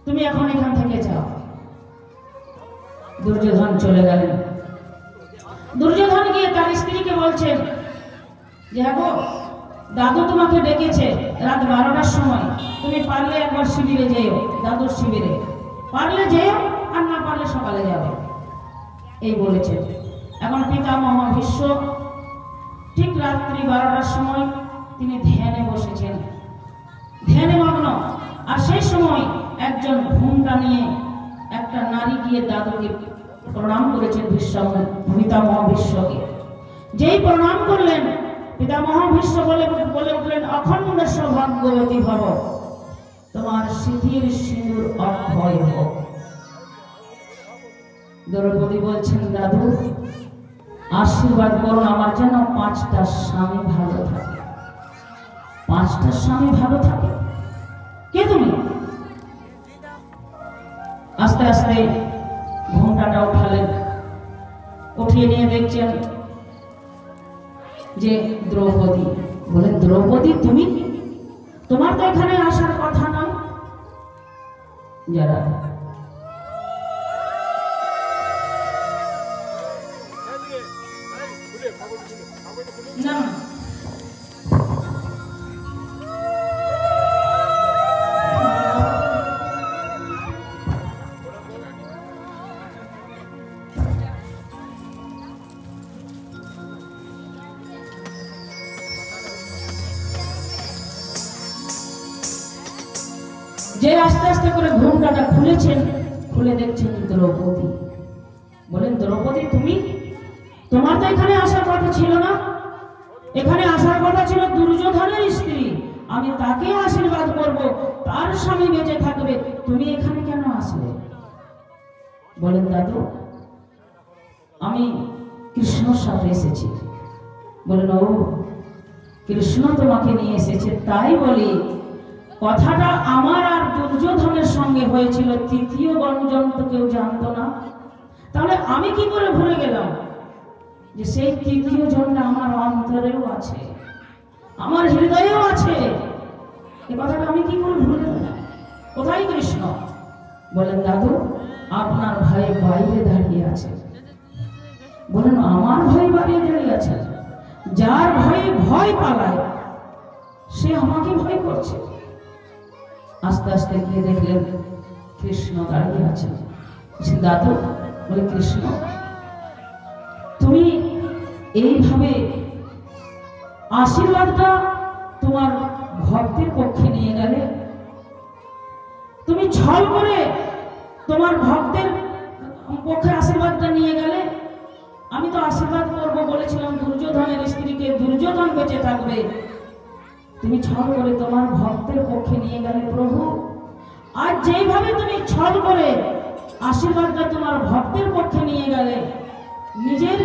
তুমি এখন এখান থেকে যাও। দুর্যোধন চলে গেলেন। দুর্যোধন গিয়ে তার স্ত্রীকে বলছেন যে গো, দাদু তোমাকে ডেকেছে রাত 12টার সময়, তুমি পারলে একবার শিবিরে যেও, দাদুর শিবিরে পারলে যেও, আর না পারলে সকালে যাবে, এই বলেছে। এখন পিতামহ ভীষ্ম ঠিক রাত্রি 12টার সময় তিনি ধ্যানে বসেছেন, ধ্যানে মগ্ন। আর সেই সময় একজন ঘুমটা নিয়ে একটা নারী গিয়ে দাদুকে প্রণাম করেছেন পিতামহ ভীষ্মকে। যেই প্রণাম করলেন, পিতামহ ভীষ্ম বলে উঠলেন, অখণ্ড সৌভাগ্যবতী ভব, তোমার সিঁথির সিঁদুর অক্ষয় হোক। দ্রৌপদী বলছেন, দাদু আশীর্বাদ করুন আমার যেন 5টা স্বামী ভালো থাকে, 5টা স্বামী ভালো থাকে। কে তুমি? আস্তে আস্তে ঘোমটাটা উঠালেন, উঠিয়ে নিয়ে দেখছেন যে দ্রৌপদী। বলেন দ্রৌপদী তুমি, তোমার তো এখানে আসার কথা নয়। যারা না যে আস্তে আস্তে করে ঘোমটাটা খুলেছেন, খুলে দেখছেন দ্রৌপদী। বলেন দ্রৌপদী তুমি, তোমার তো এখানে আসার কথা ছিল না, এখানে আসার কথা ছিল দুর্যোধনের স্ত্রী, আমি তাকে আশীর্বাদ করব, তার স্বামী বেঁচে থাকবে, তুমি এখানে কেন আসলে? বলেন দাদু আমি কৃষ্ণর সাথে এসেছি। বলেন ও কৃষ্ণ তোমাকে নিয়ে এসেছে, তাই বলি কথাটা আমার আর দুর্যোধনের সঙ্গে হয়েছিল, তৃতীয় গণজন তো কেউ জানতো না, তাহলে আমি কি করে ভুলে গেলাম যে সেই তৃতীয় জনটা আমার অন্তরেও আছে, আমার হৃদয়েও আছে, এই কথাটা আমি কি করে ভুলে গেলাম? কোথায় কৃষ্ণ? বলেন দাদু আপনার ভাই বাইরে দাঁড়িয়ে আছে। বলেন আমার ভাই বাইরে দাঁড়িয়ে আছে? যার ভয়ে ভয় পালায় সে আমাকে ভয় করছে। আস্তে আস্তে গিয়ে দেখলেন কৃষ্ণ দাঁড়িয়ে আছে। দাদু বলে কৃষ্ণ তুমি এইভাবে আশীর্বাদটা তোমার ভক্তের পক্ষে নিয়ে গেলে, তুমি ছল করে তোমার ভক্তের পক্ষে আশীর্বাদটা নিয়ে গেলে। আমি তো আশীর্বাদ করবো বলেছিলাম দুর্যোধনের স্ত্রীকে, দুর্যোধন বেঁচে থাকবে, তুমি ছল করে তোমার ভক্তের পক্ষে নিয়ে গেলে প্রভু। আর যেইভাবে তুমি ছল করে আশীর্বাদটা তোমার ভক্তের পক্ষে নিয়ে গেলে, নিজের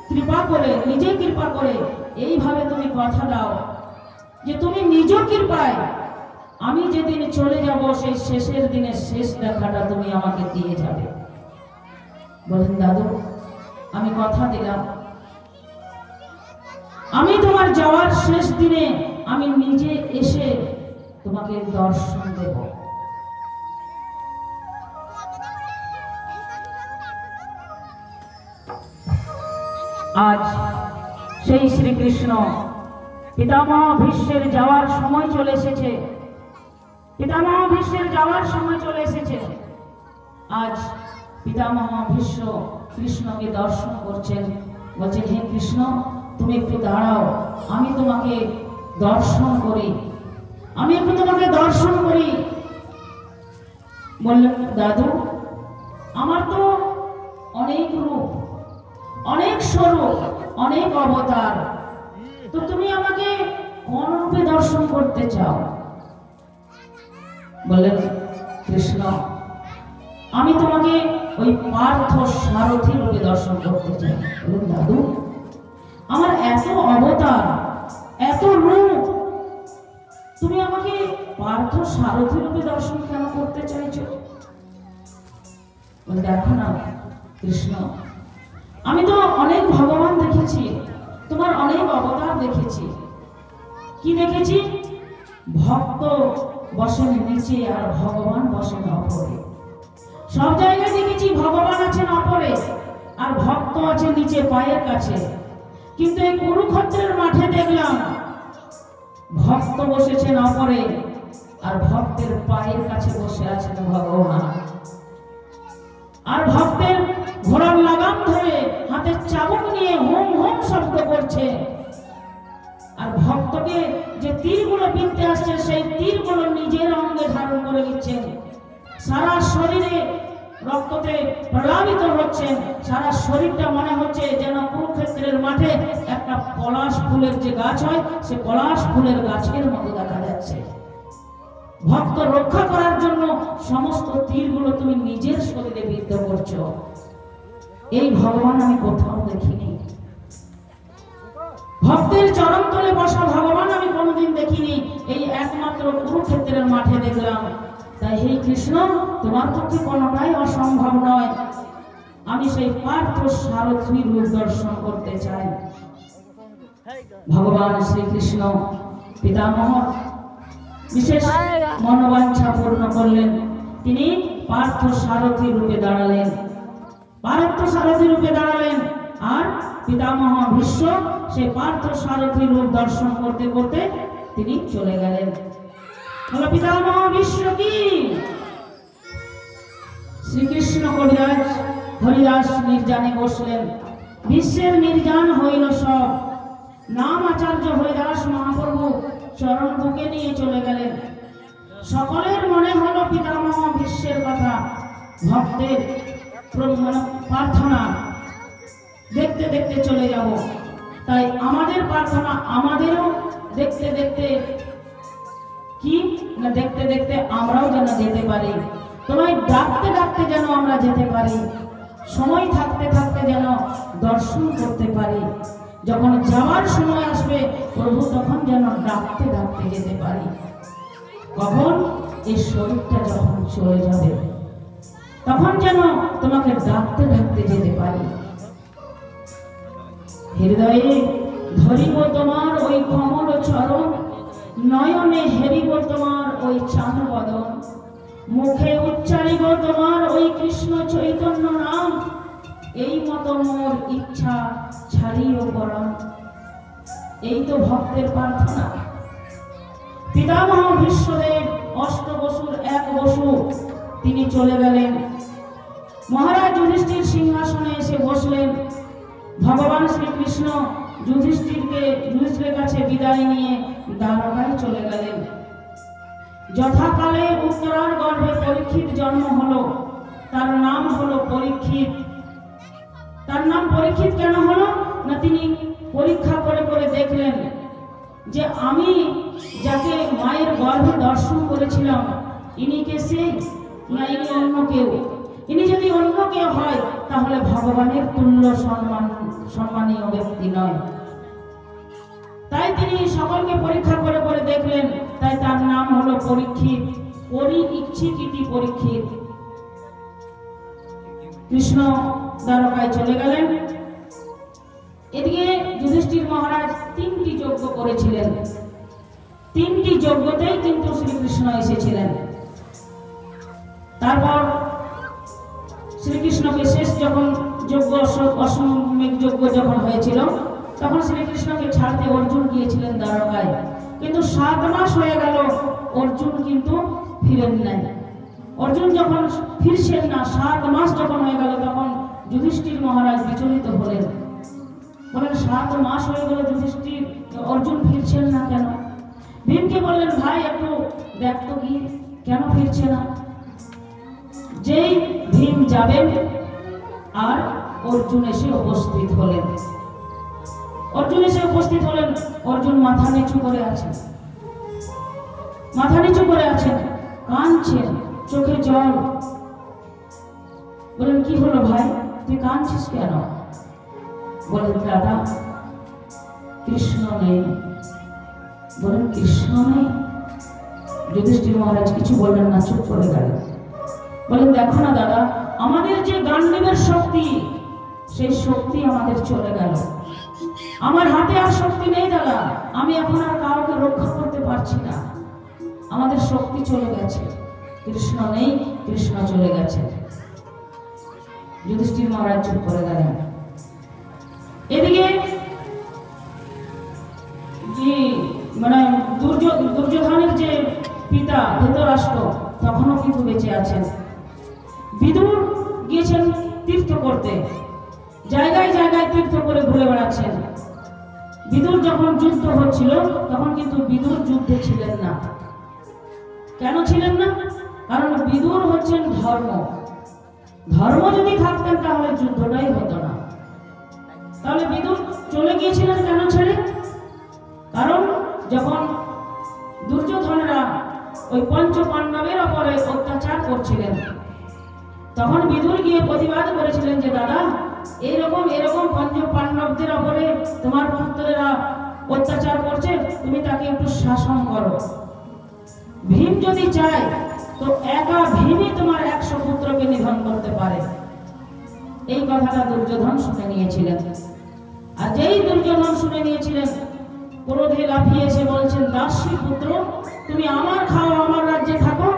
কৃপা করে, নিজে কৃপা করে এইভাবে তুমি কথা দাও যে তুমি নিজ কৃপায় আমি যেদিন চলে যাব সেই শেষের দিনে শেষ দেখাটা তুমি আমাকে দিয়ে যাবে। বলেন দাদু আমি কথা দিলাম, আমি তোমার যাওয়ার শেষ দিনে আমি নিজে এসে তোমাকে দর্শন দেব। আজ সেই শ্রীকৃষ্ণ পিতামহ ভীষ্মের যাওয়ার সময় চলে এসেছে, পিতামহ ভীষ্মের যাওয়ার সময় চলে এসেছে। আজ পিতামহ ভীষ্ম কৃষ্ণকে দর্শন করছেন, বলছেন হে কৃষ্ণ তুমি একটু দাঁড়াও, আমি তোমাকে দর্শন করি, আমি একটু তোমাকে দর্শন করি। বললেন দাদু আমার তো অনেক রূপ, অনেক স্বরূপ, অনেক অবতার, তো তুমি আমাকে কোন রূপে দর্শন করতে চাও? বললেন কৃষ্ণ আমি তোমাকে ওই পার্থ সারথি রূপে দর্শন করতে চাই। বললেন দাদু আমার এত অবতার, এত রূপ, তুমি আমাকে পার্থ সারথি রূপে দর্শন কেন করতে চাইছো? দেখো না কৃষ্ণ আমি তো অনেক ভগবান দেখেছি, তোমার অনেক অবতার দেখেছি। কি দেখেছি? ভক্ত বসেন নিচে আর ভগবান বসেন অপরে। সব জায়গায় দেখেছি ভগবান আছেন অপরে আর ভক্ত আছে নিচে পায়ের কাছে, কিন্তু এই কুরুক্ষেত্রের মাঠে দেখলাম ভক্ত বসেছেন অপরে আর ভক্তের পায়ের কাছে বসে আছেন ভগবান। আর ভক্তের ঘোড়ার লাগাম ধরে হাতে চাবুক নিয়ে হুম হুম শব্দ করছে, আর ভক্তকে যে তীরগুলো বিঁধতে আসছে সেই তীরগুলো নিজের অঙ্গে ধারণ করে নিচ্ছেন, সারা শরীরে রক্ততে প্রলাপিত হচ্ছেন, সারা শরীরটা মনে হচ্ছে যেন কুরুক্ষেত্রের মাঠে একটা পলাশ ফুলের যে গাছ হয় সে পলাশ ফুলের গাছের মতো দেখা যাচ্ছে। ভক্ত রক্ষা করার জন্য সমস্ত তীরগুলো তুমি নিজের শরীরে বিদ্ধ করছো। এই ভগবান আমি কোথাও দেখিনি, ভক্তের চরণ তলে বসা ভগবান আমি কোনোদিন দেখিনি, এই একমাত্র কুরুক্ষেত্রের মাঠে দেখলাম। তাই হে কৃষ্ণ তোমার পক্ষে কোনোটাই অসম্ভব নয়, আমি সেই পার্থ সারথী রূপ দর্শন করতে চাই। ভগবান শ্রীকৃষ্ণ পিতামহ বিশেষ মনোবাঞ্ছা পূর্ণ করলেন। তিনি পার্থ সারথী রূপে দাঁড়ালেন, আর পিতামহ ভীষ্ম সেই পার্থ সারথী রূপ দর্শন করতে করতে তিনি চলে গেলেন। বলো পিতামহ ভীষ্ম কি। শ্রীকৃষ্ণ কবিরাজ হরিদাস নির্জানে বসলেন। বিশ্বের নির্জান হইল সব। নাম আচার্য হরিদাস মহাপ্রভু চরণ বুকে নিয়ে চলে গেলেন। সকলের মনে হলো পিতামহ ভীষ্মের কথা, ভক্তের প্রার্থনা দেখতে দেখতে চলে যাব। তাই আমাদের প্রার্থনা আমাদেরও দেখতে দেখতে কি না দেখতে দেখতে আমরাও যেন যেতে পারি। তোমায় ডাকতে ডাকতে যেন আমরা যেতে পারি, সময় থাকতে থাকতে যেন দর্শন করতে পারি। যখন যাওয়ার সময় আসবে প্রভু তখন যেন ডাকতে ডাকতে যেতে পারি। কখন? এই শরীরটা যখন চলে যাবে তখন যেন তোমাকে ডাকতে ডাকতে যেতে পারি। হৃদয়ে ধরিব তোমার ওই কমল চরণ, নয়নে হেরিব তোমার ওই চাঁদ বদন, মুখে উচ্চারিব তোমার ওই কৃষ্ণ চৈতন্য নাম, এই মতো মোর ইচ্ছা ছাড়িও পরাণ। এই তো ভক্তের প্রার্থনা। পিতামহ ভীষ্মদেব অষ্টবসুর এক বসু তিনি চলে গেলেন। মহারাজ যুধিষ্ঠির সিংহাসনে এসে বসলেন। ভগবান শ্রীকৃষ্ণ যুধিষ্ঠিরের কাছে বিদায় নিয়ে দ্বারকায় চলে গেলেন। যথাকালে উত্তরার গর্ভে পরীক্ষিত জন্ম হলো। তার নাম হলো পরীক্ষিত। তার নাম পরীক্ষিত কেন হলো না, তিনি পরীক্ষা করে করে দেখলেন যে আমি যাকে মায়ের গর্ভে দর্শন করেছিলাম ইনি কে সেই না ইনি অন্য কেউ। ইনি যদি অন্য কেউ হয় তাহলে ভগবানের তুল্য সম্মানীয় ব্যক্তি নয়। তাই তিনি সকলকে পরীক্ষা করে করে দেখলেন। তাই তার নাম হলো পরীক্ষিত। পরীক্ষিত পরীক্ষিত। কৃষ্ণ দ্বারকায় চলে গেলেন। এদিকে যুধিষ্ঠির মহারাজ 3টি যজ্ঞ করেছিলেন। 3টি যজ্ঞতেই কিন্তু শ্রীকৃষ্ণ এসেছিলেন। তারপর শ্রীকৃষ্ণকে শেষ যখন যজ্ঞ অশ্বমেধ যজ্ঞ যখন হয়েছিল তখন শ্রীকৃষ্ণকে ছাড়তে অর্জুন গিয়েছিলেন দ্বারকায়। কিন্তু 7 মাস হয়ে গেল অর্জুন কিন্তু ফিরেন নাই। অর্জুন যখন ফিরছেন না, 7 মাস যখন হয়ে গেল তখন যুধিষ্ঠির মহারাজ বিচলিত হলেন। বলেন 7 মাস হয়ে গেল যুধিষ্ঠির অর্জুন ফিরছেন না কেন? ভীমকে বললেন ভাই একটু দেখ তো কি কেন ফিরছে না। যেই ভীম যাবেন আর অর্জুন এসে উপস্থিত হলেন। অর্জুন মাথা নিচু করে আছেন, কাঁদছেন, চোখে জল। বলেন কি হলো ভাই, তুই কাঁদছিস কেন? বলেন দাদা কৃষ্ণ নেই। বলেন কৃষ্ণ নেই? যুধিষ্ঠির মহারাজ কিছু বললেন না, চুপ করে গেলেন। বলেন দেখো না দাদা, আমাদের যে গান্ডীবের শক্তি সেই শক্তি আমাদের চলে গেল। আমার হাতে আর শক্তি নেই দাদা, আমি এখন আর কাউকে রক্ষা করতে পারছি না। আমাদের শক্তি চলে গেছে। কৃষ্ণ নেই, কৃষ্ণ চলে গেছে। যুধিষ্ঠির মহারাজ চুপ করে গেলেন। এদিকে দুর্যোধনের যে পিতা ধৃতরাষ্ট্র তখনও কিন্তু বেঁচে আছেন। বিদুর গিয়েছেন তীর্থ করতে, জায়গায় জায়গায় তীর্থ করে ঘুরে বেড়াচ্ছেন। বিদুর যখন যুদ্ধ হচ্ছিল তখন কিন্তু বিদুর যুদ্ধে ছিলেন না। কেন ছিলেন না? কারণ বিদুর হচ্ছেন ধর্ম। ধর্ম যদি থাকতেন তাহলে যুদ্ধটাই হতো না। তাহলে বিদুর চলে গিয়েছিলেন কেন ছেড়ে? কারণ যখন দুর্যোধনরা ওই পঞ্চ পাণ্ডবের ওপরে অত্যাচার করছিলেন তখন বিদুর গিয়ে প্রতিবাদ করেছিলেন যে দাদা এরকম পঞ্চ পাণ্ডবদের ওপরে তোমার পুত্রেরা অত্যাচার করছে, তুমি তাকে একটু শাসন করো। ভীম যদি চায় তো একা ভীমই তোমার 100 পুত্রকে নিধন করতে পারে। এই কথাটা দুর্যোধন শুনে নিয়েছিলেন। আর যেই দুর্যোধন শুনে নিয়েছিলেন, ক্রোধে লাফিয়ে এসে বলছেন, দাসী পুত্র, তুমি আমার খাও, আমার রাজ্যে থাকো,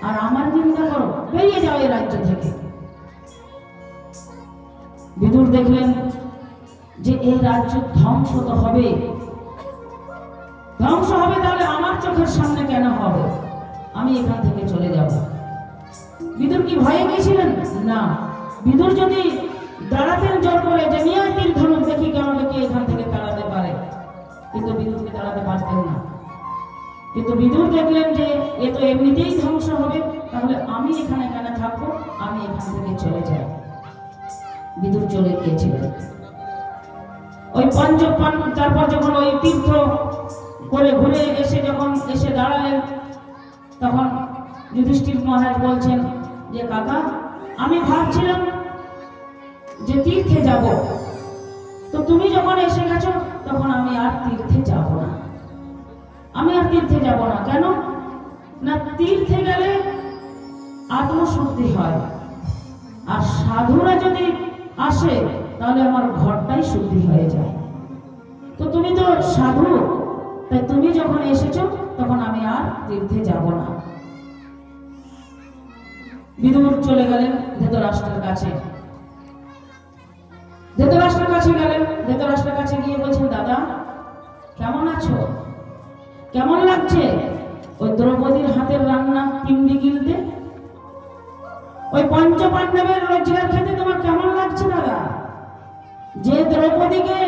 আর আমার নিন্দা করো, বেরিয়ে যাও এই রাজ্য থেকে। বিদুর দেখলেন যে এই রাজ্য ধ্বংস তো হবে, ধ্বংস হবে, তাহলে আমার চোখের সামনে কেন হবে? আমি এখান থেকে চলে যাব। বিদুর কি ভয়ে গেছিলেন? না। বিদুর যদি দাঁড়াতেন জোর করে যে নিয়ে তীর ধনুক, দেখি আমাকে কে এখান থেকে তাড়াতে পারে, কিন্তু বিদুরকে তাড়াতে পারতেন না। কিন্তু বিদুর দেখলেন যে এ তো এমনিতেই ধ্বংস হবে, তাহলে আমি এখানে কেন থাকবো, আমি এখান থেকে চলে যাই। বিদুর চলে গিয়েছিলেন। ওই তারপর যখন ওই তীর্থ করে ঘুরে এসে যখন এসে দাঁড়ালেন, তখন যুধিষ্ঠির মহারাজ বলছেন যে কাকা, আমি ভাবছিলাম যে তীর্থে যাব, তো তুমি যখন এসে গেছো তখন আমি আর তীর্থে যাব না। আমি আর তীর্থে যাব না। কেন না? তীর্থে গেলে আত্মশুদ্ধি হয়, আর সাধুরা যদি আসে তাহলে আমার ঘরটাই শুদ্ধি হয়ে যায়। তো তুমি তো সাধু, তাই তুমি যখন এসেছো তখন আমি আর তীর্থে যাব না। বিদুর চলে গেলেন ধৃতরাষ্ট্রের কাছে। ধৃতরাষ্ট্রের কাছে গেলেন। ধৃতরাষ্ট্রের কাছে গিয়ে বলছেন, দাদা কেমন আছো? কেমন লাগছে ওই দ্রৌপদীর হাতের রান্না পিণ্ডি গিলতে? ওই পঞ্চ পাণ্ডবের রোজগার খেতে তোমার কেমন লাগছে দাদা? যে দ্রৌপদীকে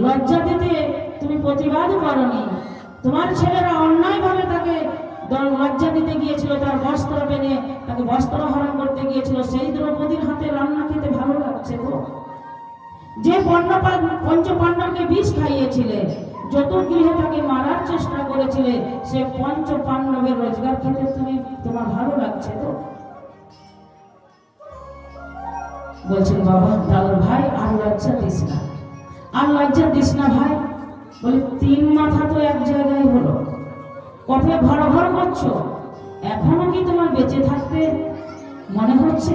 লজ্জা দিতে তুমি প্রতিবাদ করনি, তোমার ছেলেরা অন্যায়ভাবে তাকে লজ্জা দিতে গিয়েছিল, তার বস্ত্র টেনে তাকে বস্ত্র হরণ করতে গিয়েছিল, সেই দ্রৌপদীর হাতে রান্না খেতে ভালো লাগছে তো? যে পঞ্চ পাণ্ডবকে বিষ খাইয়েছিলে, চতুর্গৃহে তাকে মারার চেষ্টা করেছিলে, সে পঞ্চ পাণ্ডবের রোজগার খেতে তোমার ভালো লাগছে তো? বলছেন, বাবা দাদুর ভাই, আর লজ্জা দিস না, আর লজ্জা দিস না ভাই। বলে, তিন মাথা তো এক জায়গায় হলো, কবে ঘর ঘর করছো? এখনো কি তোমার বেঁচে থাকতে মনে হচ্ছে?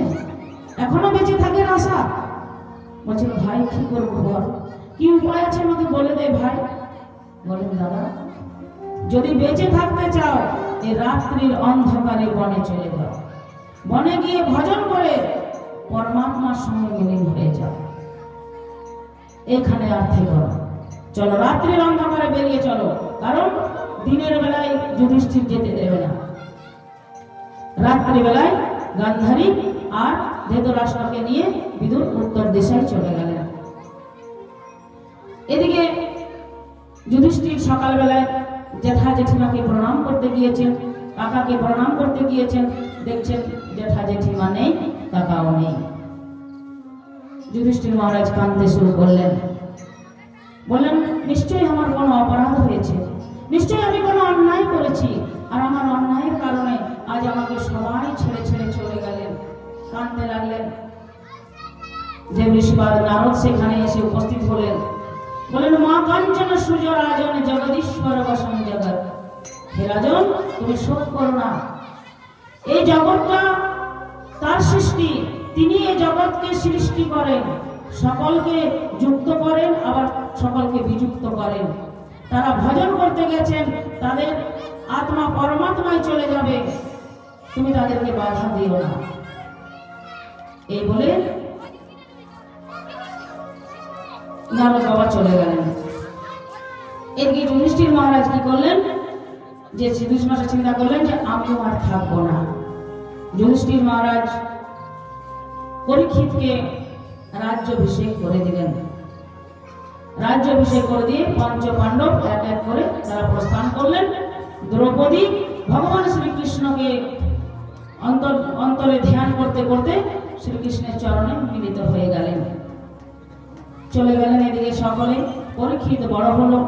এখনো বেঁচে থাকার আশা? বলছেন, ভাই কি করবো বল, কি উপায় আছে আমাকে বলে দে ভাই। বলেন, দাদা যদি বেঁচে থাকতে চাও, এই রাত্রির অন্ধকারে বনে চলে যাও, বনে গিয়ে ভজন করে পরমাত্মার সঙ্গে মিলিত হয়ে যাও, এখানে আর থেকো না। চলো রাত্রির অন্ধকারে বেরিয়ে চলো, কারণ দিনের বেলায় যুধিষ্ঠির যেতে দেবে না। রাত্রি বেলায় গান্ধারী আর ধৃতরাষ্ট্রকে নিয়ে বিদুর উত্তর দিশায় চলে গেলেন। এদিকে যুধিষ্ঠির সকালবেলায় জেঠা জেঠিমাকে প্রণাম করতে গিয়েছেন, কাকাকে প্রণাম করতে গিয়েছেন, দেখছেন জেঠা জেঠিমা নেই, কাকাও নেই। যুধিষ্ঠির মহারাজ কাঁদতে শুরু করলেন। বললেন, নিশ্চয়ই আমার কোনো অপরাধ হয়েছে, নিশ্চয়ই আমি কোনো অন্যায় করেছি, আর আমার অন্যায়ের কারণে আজ আমাকে সবাই ছেড়ে ছেড়ে চলে গেলেন। কাঁদতে লাগলেন। যে ঋষিবাদ নারদ সেখানে এসে উপস্থিত হলেন। বলেন, মা কাঞ্চন সূর্য রাজন জগদীশ্বর বসন জগৎ। হে রাজন, তুমি শোক করো না, এই জগৎটা তার সৃষ্টি, তিনি এই জগৎকে সৃষ্টি করেন, সকলকে যুক্ত করেন, আবার সকলকে বিযুক্ত করেন। তারা ভজন করতে গেছেন, তাদের আত্মা পরমাত্মায় চলে যাবে, তুমি তাদেরকে বাধা দিও না। এই বলে নারদ বাবা চলে গেলেন। এদিকে যুধিষ্ঠির মহারাজ কি করলেন, যে যুধিষ্ঠির চিন্তা করলেন যে আমিও আর থাকবো না। যুধিষ্ঠির মহারাজ পরীক্ষিতকে রাজ্যাভিষেক করে দিলেন। রাজ্যাভিষেক করে দিয়ে পঞ্চ পাণ্ডব এক এক করে তারা প্রস্থান করলেন। দ্রৌপদী ভগবান শ্রীকৃষ্ণকে অন্তরে ধ্যান করতে করতে শ্রীকৃষ্ণের চরণে মিলিত হয়ে গেলেন, চলে গেলেন। এদিকে সকলে, পরীক্ষিত বড় হলো।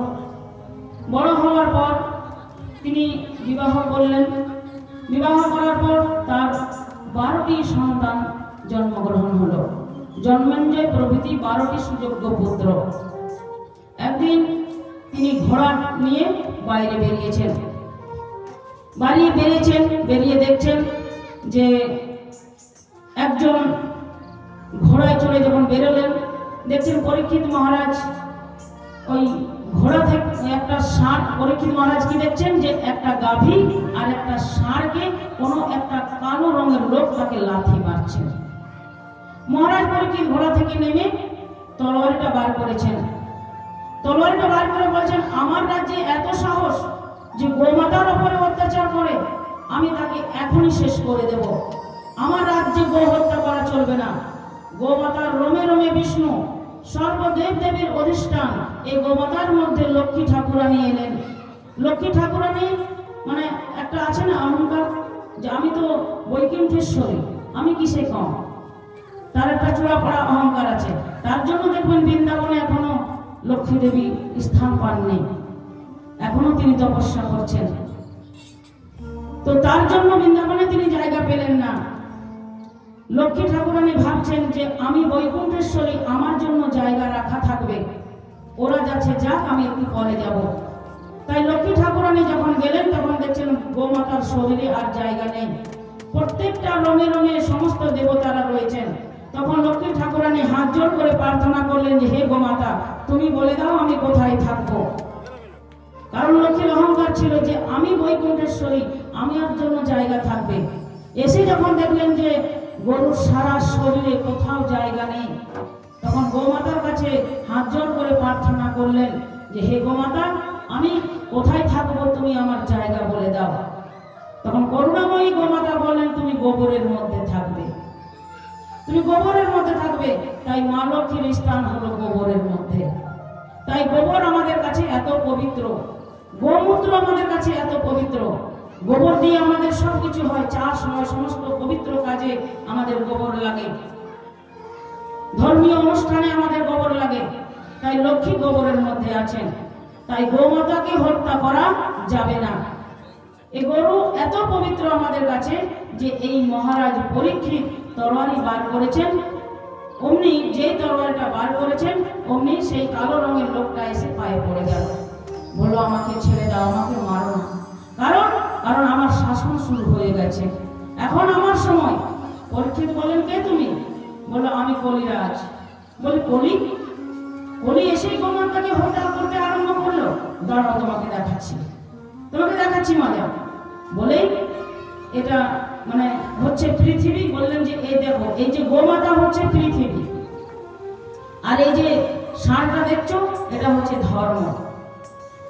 বড় হওয়ার পর তিনি বিবাহ করলেন। বিবাহ করার পর তার 12টি সন্তান জন্মগ্রহণ হলো। জন্মেঞ্জয় প্রভৃতি 12টি সুযোগ্য পুত্র। একদিন তিনি ঘোড়া নিয়ে বাইরে বেরিয়েছেন। বেরিয়ে দেখছেন যে একজন ঘোড়ায় চড়ে যখন বেরোলেন, দেখছেন পরীক্ষিত মহারাজ ওই ঘোড়া থেকে একটা ষাঁড়, পরীক্ষিত মহারাজ কি দেখছেন যে একটা গাভী আর একটা ষাঁড়কে কোনো একটা কালো রঙের লোক তাকে লাথি মারছেন। মহারাজ পরীক্ষিত ঘোড়া থেকে নেমে তলোয়ারটা বার করেছেন। তলোয়ারটা বার করে বলছেন, আমার রাজ্যে এত সাহস যে গোমাতার উপরে অত্যাচার করে, আমি তাকে এখনই শেষ করে দেব। আমার রাজ্যে গো হত্যা করা চলবে না। গোমাতার রোমে রোমে বিষ্ণু, সর্বদেব দেবীর অধিষ্ঠান। এই গোমাতার মধ্যে লক্ষ্মী ঠাকুরানী এলেন। লক্ষ্মী ঠাকুরানী মানে একটা আছে না অহংকার, যে আমি তো বৈকুণ্ঠেশ্বরী, আমি কিসে কম, তার একটা চূড়াপড়া অহংকার আছে। তার জন্য দেখবেন বৃন্দাবনে এখনো লক্ষ্মী দেবী স্থান পাননি, এখনো তিনি তপস্যা করছেন। তো তার জন্য বৃন্দাবনে তিনি জায়গা পেলেন না। লক্ষ্মী ঠাকুরানী ভাবছেন যে আমি বৈকুণ্ঠেশ্বরী, আমার জন্য জায়গা রাখা থাকবে, ওরা যাচ্ছে যাক, আমি একটু পরে যাব। তাই লক্ষ্মী ঠাকুরানী যখন গেলেন তখন দেখছেন গোমাতার শরীরে আর জায়গা নেই, প্রত্যেকটা রঙে রঙে সমস্ত দেবতারা রয়েছেন। তখন লক্ষ্মী ঠাকুরানী হাত জোড় করে প্রার্থনা করলেন যে হে গোমাতা, তুমি বলে দাও আমি কোথায় থাকবো। কারণ লক্ষ্মীর অহংকার ছিল যে আমি বৈকুণ্ঠেশ্বরী, আমার জন্য জায়গা থাকবে। এসে যখন দেখলেন যে গরুর সারা শরীরে কোথাও জায়গা নেই, তখন গোমাতার কাছে হাত জোড় করে প্রার্থনা করলেন যে হে গোমাতা, আমি কোথায় থাকবো, তুমি আমার জায়গা বলে দাও। তখন করুণাময়ী গোমাতা বললেন, তুমি গোবরের মধ্যে থাকবে, তুমি গোবরের মধ্যে থাকবে। তাই মা লক্ষ্মীর স্থান হলো গোবরের মধ্যে। তাই গোবর আমাদের কাছে এত পবিত্র, গোমূত্র আমাদের কাছে এত পবিত্র। গোবর দিয়ে আমাদের সবকিছু হয়, চাষ হয়, সমস্ত পবিত্র কাজে আমাদের গোবর লাগে, ধর্মীয় অনুষ্ঠানে আমাদের গোবর লাগে। তাই লক্ষ্মী গোবরের মধ্যে আছেন। তাই গোমাতাকে হত্যা করা যাবে না। এই গরু এত পবিত্র আমাদের কাছে যে এই মহারাজ পরীক্ষিত তরবারি বার করেছেন, অমনি যেই তরবারিটা বার করেছেন অমনি সেই কালো রঙের লোকটা এসে পায়ে পড়ে গেল, বললো আমাকে ছেড়ে দাও, আমাকে মারো না। কারণ আমার শাসন শুরু হয়ে গেছে, এখন আমার সময়। পরীক্ষিত বলেন কে তুমি? বললো আমি কলিরাজ। বলি কলি এসেই গোমাতাকে হত্যা করতে আরম্ভ করলো। দাঁড়াও তোমাকে দেখাচ্ছি মজা। বলেই এটা মানে হচ্ছে পৃথিবী। বললেন যে এই দেখো, এই যে গোমাতা হচ্ছে পৃথিবী, আর এই যে ষাঁড়টা দেখছো এটা হচ্ছে ধর্ম।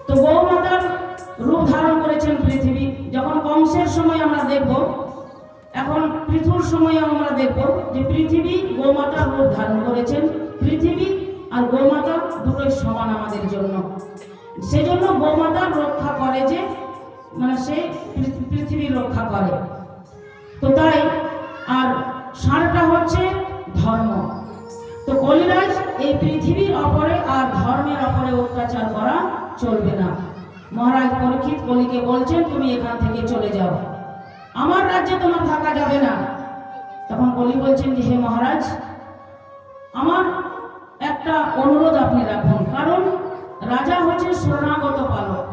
তো গোমাতার রূপ ধারণ করেছেন পৃথিবী। যখন কংসের সময় আমরা দেখব, এখন পৃথুর সময় আমরা দেখব যে পৃথিবী গোমাতার রূপ ধারণ করেছেন। পৃথিবী আর গোমাতা দুটোই সমান আমাদের জন্য। সেজন্য গোমাতার রক্ষা করে, যে মানে সে পৃথিবীর রক্ষা করে। তো তাই আর ষাঁড়টা হচ্ছে ধর্ম। তো কলিরাজ এই পৃথিবীর অপরে আর ধর্মের অপরে অত্যাচার করা চলবে না। মহারাজ পরীক্ষিত কলিকে বলছেন তুমি এখান থেকে চলে যাও, আমার রাজ্যে তোমার থাকা যাবে না। তখন কলি বলছেন যে হে মহারাজ, আমার একটা অনুরোধ আপনি রাখুন। কারণ রাজা হচ্ছে শরণাগত পালক।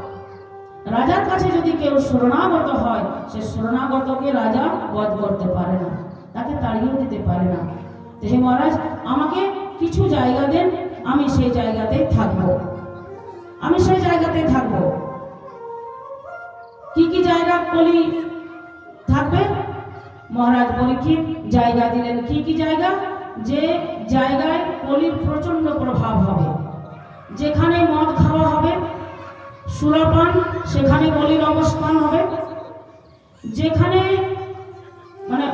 রাজার কাছে যদি কেউ শরণাগত হয়, সে শরণাগতকে রাজা বধ করতে পারে না, তাকে তাড়িয়ে দিতে পারে না। হে মহারাজ, আমাকে কিছু জায়গা দেন, আমি সেই জায়গাতেই থাকবো। কি কি জায়গা কলি থাকবে? মহারাজ পরীক্ষিত জায়গা দিলেন। কি কি জায়গা? যে জায়গায় কলির প্রচন্ড প্রভাব হবে, যেখানে মদ খাওয়া হবে, সুরাপান, সেখানে কলির অবস্থান হবে। যেখানে মানে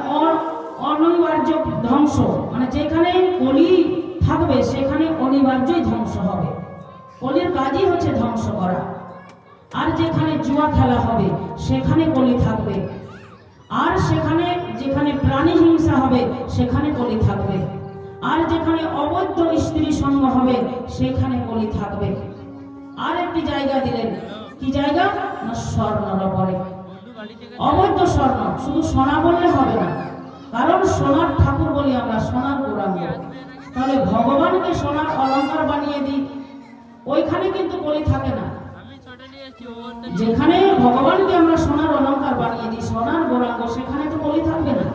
অনিবার্য ধ্বংস, মানে যেখানে কলি থাকবে সেখানে অনিবার্যই ধ্বংস হবে। কলির কাজই হচ্ছে ধ্বংস করা। আর যেখানে জুয়া খেলা হবে সেখানে কলি থাকবে। আর যেখানে প্রাণী হিংসা হবে সেখানে কলি থাকবে। আর যেখানে অবৈধ স্ত্রী সঙ্গ হবে সেখানে কলি থাকবে। আর একটি জায়গা দিলেন। কি জায়গা? না স্বর্ণর উপরে। অবৈধ স্বর্ণ, শুধু সোনা বললে হবে না, কারণ সোনার ঠাকুর বলি আমরা, সোনার গৌরাঙ্গ। তাহলে ভগবানকে সোনার অলঙ্কার বানিয়ে দিই, ওইখানে কিন্তু কলি থাকে না। যেখানে ভগবানকে আমরা সোনার অলঙ্কার বানিয়ে দিই, সোনার গৌরাঙ্গ, সেখানে তো কলি থাকবে না।